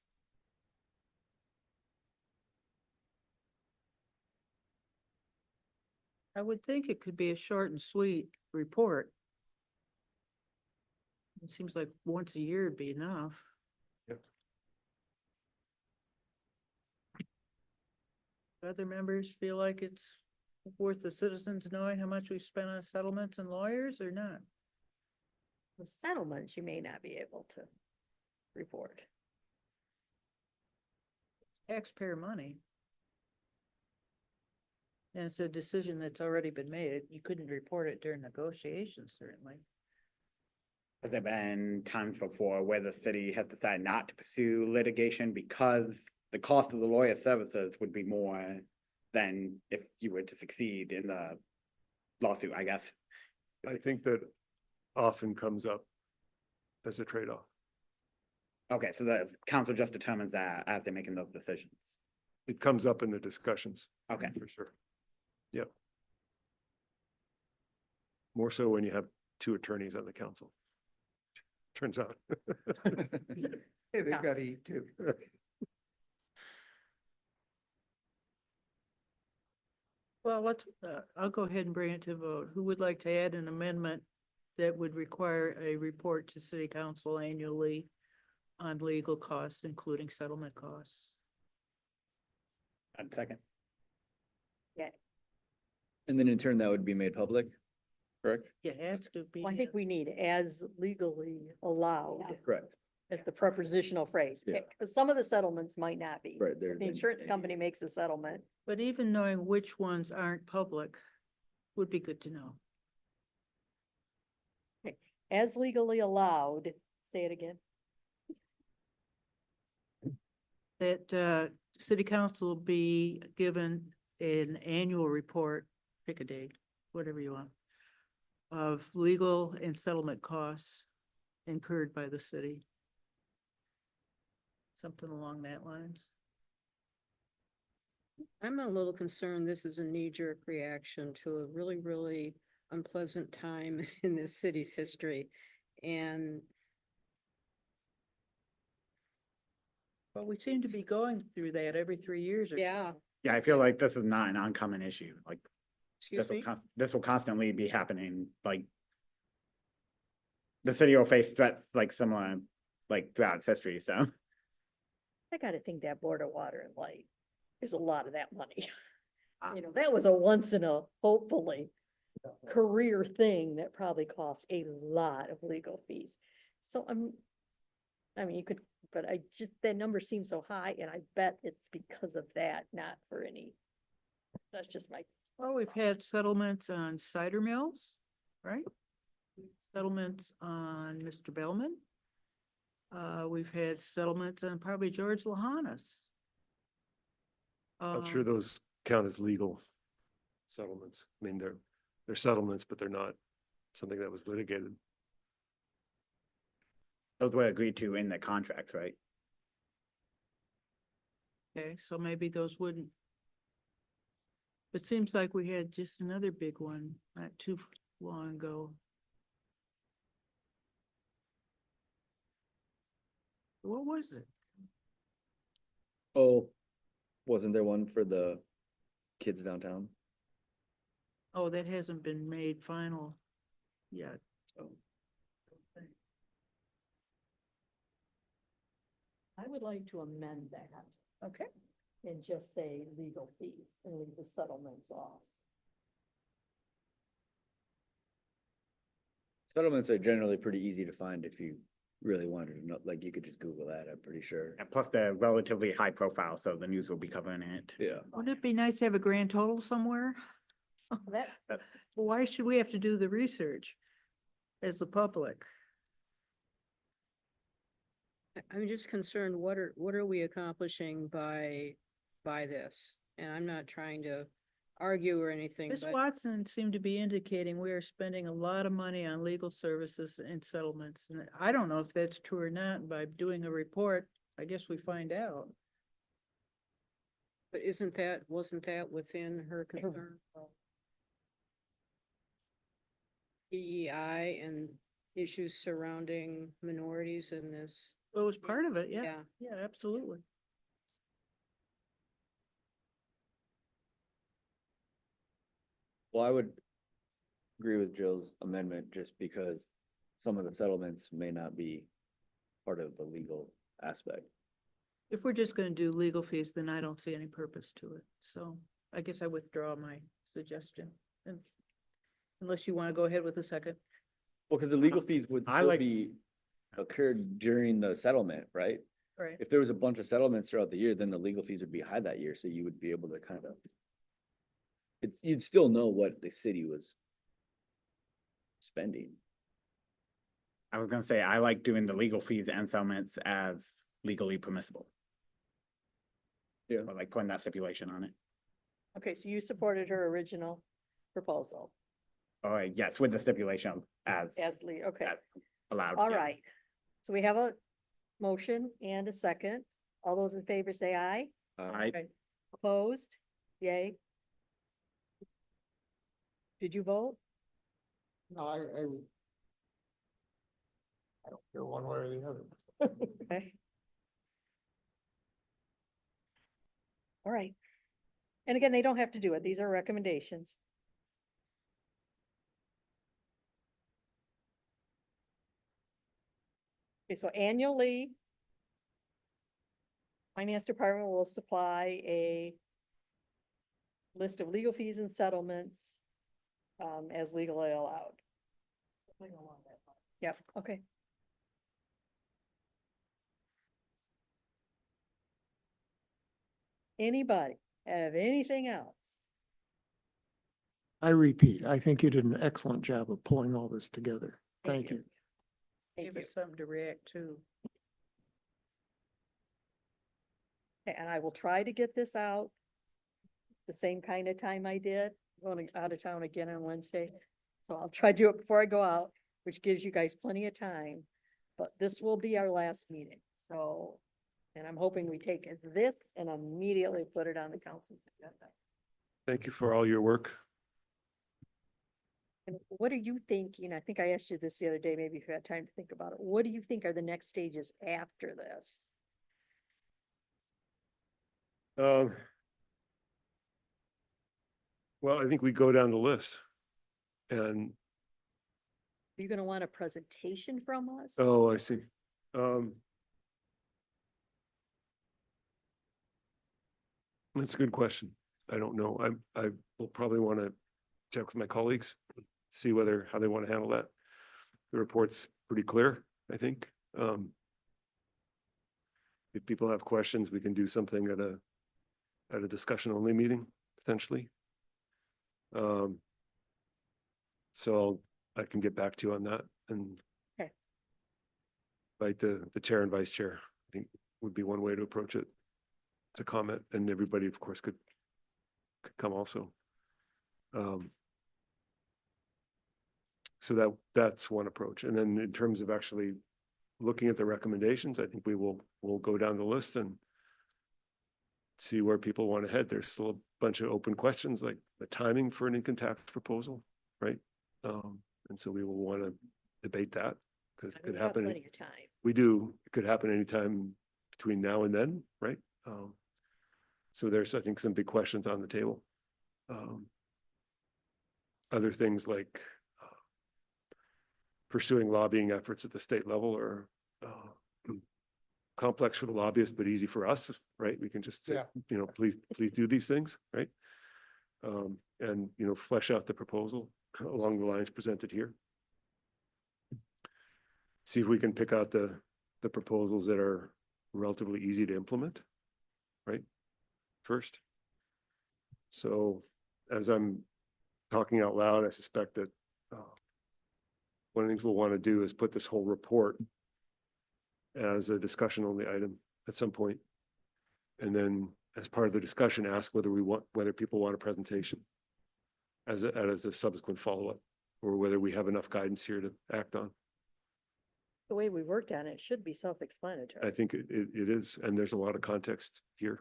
I would think it could be a short and sweet report. It seems like once a year would be enough. Yep. Other members feel like it's worth the citizens knowing how much we spent on settlements and lawyers or not? The settlements, you may not be able to report. Taxpayer money. And it's a decision that's already been made. You couldn't report it during negotiations, certainly. Has there been times before where the city has decided not to pursue litigation because the cost of the lawyer services would be more than if you were to succeed in the lawsuit, I guess? I think that often comes up as a trade-off. Okay, so the council just determines that as they're making those decisions. It comes up in the discussions. Okay. For sure. Yep. More so when you have two attorneys on the council. Turns out. Hey, they've got to eat too. Well, let's, I'll go ahead and bring it to vote. Who would like to add an amendment that would require a report to city council annually on legal costs, including settlement costs? I'd second. And then in turn, that would be made public, correct? It has to be. Well, I think we need as legally allowed Correct. as the prepositional phrase. Yeah. Because some of the settlements might not be. Right, If there's the an- insurance company makes a settlement, But even knowing which ones aren't public would be good to know. as legally allowed, say it again. That city council will be given an annual report, pick a date, whatever you want, of legal and settlement costs incurred by the city. Something along that lines. I'm a little concerned this is a knee-jerk reaction to a really, really unpleasant time in this city's history. And But we seem to be going through that every 3 years or so. yeah, Yeah, I feel like this is not an uncommon issue, like excuse me. this will constantly be happening, like. The city will face threats like similar, like throughout its history, so. I gotta think that Board of Water and Light, there's a lot of that money. Ah. You know, that was a once in a, hopefully, career thing that probably cost a lot of legal fees. So I mean, you could, but I just, that number seems so high, and I bet it's because of that, not for any. That's just my, Well, we've had settlements on cider mills, right? Settlements on Mr. Bellman. We've had settlements on probably George Lahanas. I'm sure those count as legal. settlements. I mean, they're settlements, but they're not something that was litigated. Those were agreed to in the contracts, right? Okay, so maybe those wouldn't. It seems like we had just another big one not too long ago. What was it? Oh, wasn't there one for the kids downtown? Oh, that hasn't been made final yet. I would like to amend that Okay. and just say legal fees and leave the settlements off. Settlements are generally pretty easy to find if you really wanted to know, like you could just Google that, I'm pretty sure. And plus they're relatively high profile, so the news will be covering it. Yeah. Wouldn't it be nice to have a grand total somewhere? That, Why should we have to do the research as the public? I'm just concerned, what are we accomplishing by this? And I'm not trying to argue or anything, Ms. but Watson seemed to be indicating we are spending a lot of money on legal services and settlements. And I don't know if that's true or not. By doing a report, I guess we find out. but wasn't that within her concern? DEI and issues surrounding minorities in this, It was part of it, yeah. yeah. Yeah, absolutely. Well, I would agree with Jill's amendment just because some of the settlements may not be part of the legal aspect. If we're just gonna do legal fees, then I don't see any purpose to it. So I guess I withdraw my suggestion. And unless you want to go ahead with a second. Well, because the legal fees would I still like- be occurred during the settlement, right? Right. If there was a bunch of settlements throughout the year, then the legal fees would be high that year, so you would be able to kind of. You'd still know what the city was spending. I was gonna say, I like doing the legal fees and settlements as legally permissible. Yeah. Or like putting that stipulation on it. okay, so you supported her original proposal Or yes, with the stipulation as okay. as allowed. All yeah. right. So we have a motion and a second. All those in favor say aye. I, Okay. Opposed? Yay. Did you vote? No, I don't care one way or the other. Okay. All right. And again, they don't have to do it. These are recommendations. Okay, so annually, Finance Department will supply a list of legal fees and settlements as legally allowed. Yep, okay. Anybody have anything else? I repeat, I think you did an excellent job of pulling all this together. Thank you. Thank Give you. us something to react to. Okay, and I will try to get this out the same kind of time I did, going out of town again on Wednesday. So I'll try to do it before I go out, which gives you guys plenty of time. But this will be our last meeting, so, and I'm hoping we take this and immediately put it on the council's agenda. Thank you for all your work. And what are you thinking? I think I asked you this the other day, maybe if you had time to think about it. What do you think are the next stages after this? Well, I think we go down the list. And, Are you gonna want a presentation from us? oh, I see. That's a good question. I don't know. I will probably want to check with my colleagues, see how they want to handle that. The report's pretty clear, I think. If people have questions, we can do something at a discussion only meeting, potentially. So I can get back to you on that and Okay. invite the chair and vice chair, I think would be one way to approach it, to comment, and everybody, of course, could come also. So that's one approach. And then in terms of actually looking at the recommendations, I think we'll go down the list and see where people want to head. There's still a bunch of open questions like the timing for an income tax proposal, right? And so we will want to debate that because it We could have happen. plenty of time. We do. It could happen anytime between now and then, right? So there's, I think, some big questions on the table. Other things like pursuing lobbying efforts at the state level are complex for the lobbyists, but easy for us, right? We can just say, Yeah. please do these things, right? And, flesh out the proposal along the lines presented here. See if we can pick out the proposals that are relatively easy to implement, right? First. So as I'm talking out loud, I suspect that one of the things we'll want to do is put this whole report as a discussion only item at some point. And then as part of the discussion, ask whether people want a presentation as a subsequent follow-up, or whether we have enough guidance here to act on. The way we worked on it should be I self-explanatory. think it is, and there's a lot of context here.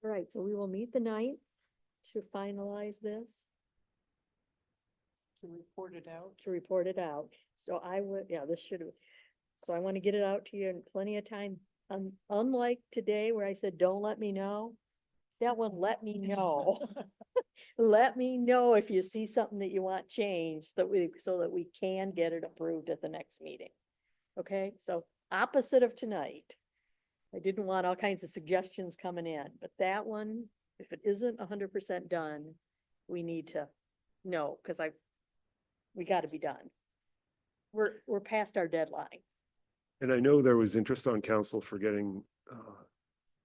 All right, so we will meet the 9th to finalize this, To report it out. to report it out. So I would, this should have, so I want to get it out to you in plenty of time. Unlike today where I said, don't let me know, that one, let me know. Let me know if you see something that you want changed, so that we can get it approved at the next meeting. Okay, so opposite of tonight. I didn't want all kinds of suggestions coming in, but that one, if it isn't 100% done, we need to know, because we gotta be done. We're past our deadline. And I know there was interest on council for getting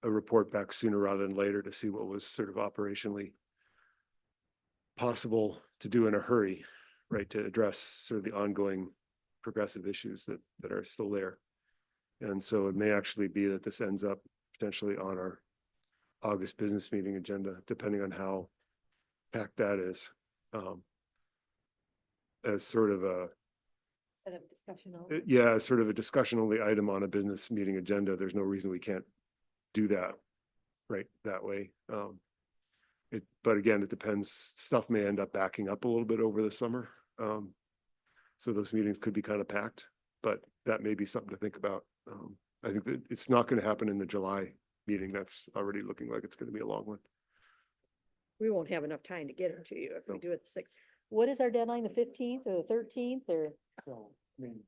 a report back sooner rather than later to see what was sort of operationally possible to do in a hurry, right, to address sort of the ongoing progressive issues that are still there. And so it may actually be that this ends up potentially on our August business meeting agenda, depending on how packed that is. As sort of a sort of a discussion only item on a business meeting agenda. There's no reason we can't do that right that way. But again, it depends. Stuff may end up backing up a little bit over the summer. So those meetings could be kind of packed, but that may be something to think about. I think that it's not going to happen in the July meeting. That's already looking like it's going to be a long one. We won't have enough time to get it to you if we No. do it the 6th. What is our deadline, the 15th or the 13th or? So, I mean,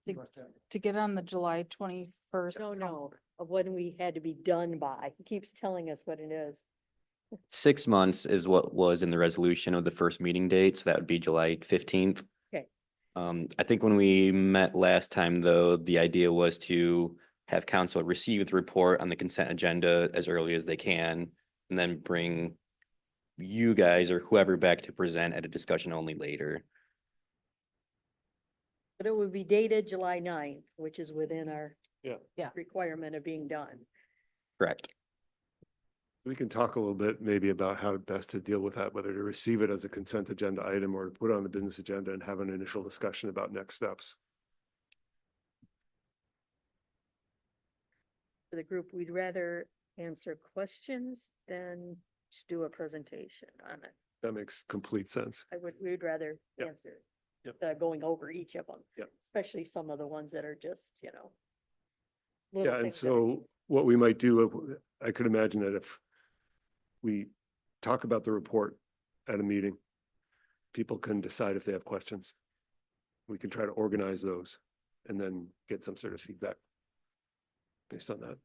To- you must have- To get on the July 21st. No, of when we had to be done by. He keeps telling us what it is. 6 months is what was in the resolution of the first meeting date, so that would be July 15th. Okay. I think when we met last time, though, the idea was to have council receive the report on the consent agenda as early as they can, and then bring you guys or whoever back to present at a discussion only later. But it would be dated July 9th, which is within our Yeah. requirement of being done. Correct. We can talk a little bit maybe about how best to deal with that, whether to receive it as a consent agenda item or to put it on the business agenda and have an initial discussion about next steps. For the group, we'd rather answer questions than to do a presentation on it. That makes complete sense. We'd rather Yep. answer, Yep. instead of going over each of them. Yep. Especially some of the ones that are just, little Yeah, and things that are- so what we might do, I could imagine that if we talk about the report at a meeting, people can decide if they have questions. We can try to organize those and then get some sort of feedback based on that.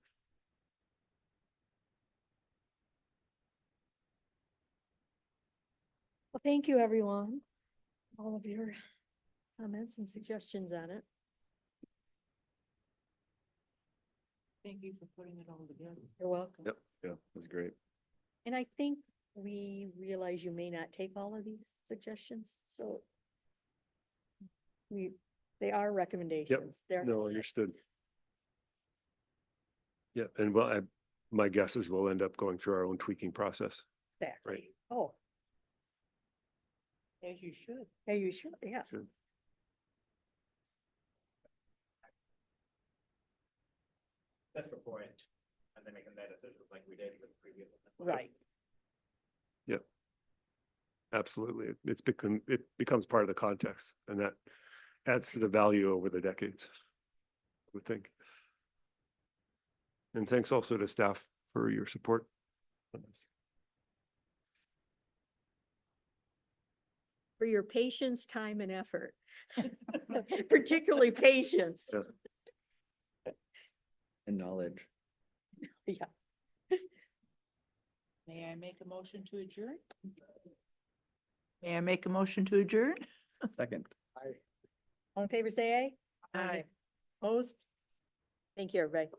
Well, thank you, everyone. All of your comments and suggestions on it. Thank you for putting it all together. You're welcome. Yep, yeah, that's great. And I think we realize you may not take all of these suggestions, so they are recommendations. They're No, not- understood. Yeah, and well, my guess is we'll end up going through our own tweaking process. Exactly. Right. Oh, As you should. yeah, you should, yeah. Should. That's the point. And then making that decision like we did with the previous. Right. Absolutely. It becomes part of the context, and that adds to the value over the decades, I would think. And thanks also to staff for your support on this. For your patience, time and effort. Particularly patience. Yeah. And knowledge. Yeah. May I make a motion to adjourn? May I make a motion to adjourn? Second. All in favor, say aye. Aye. Opposed? Thank you, everybody.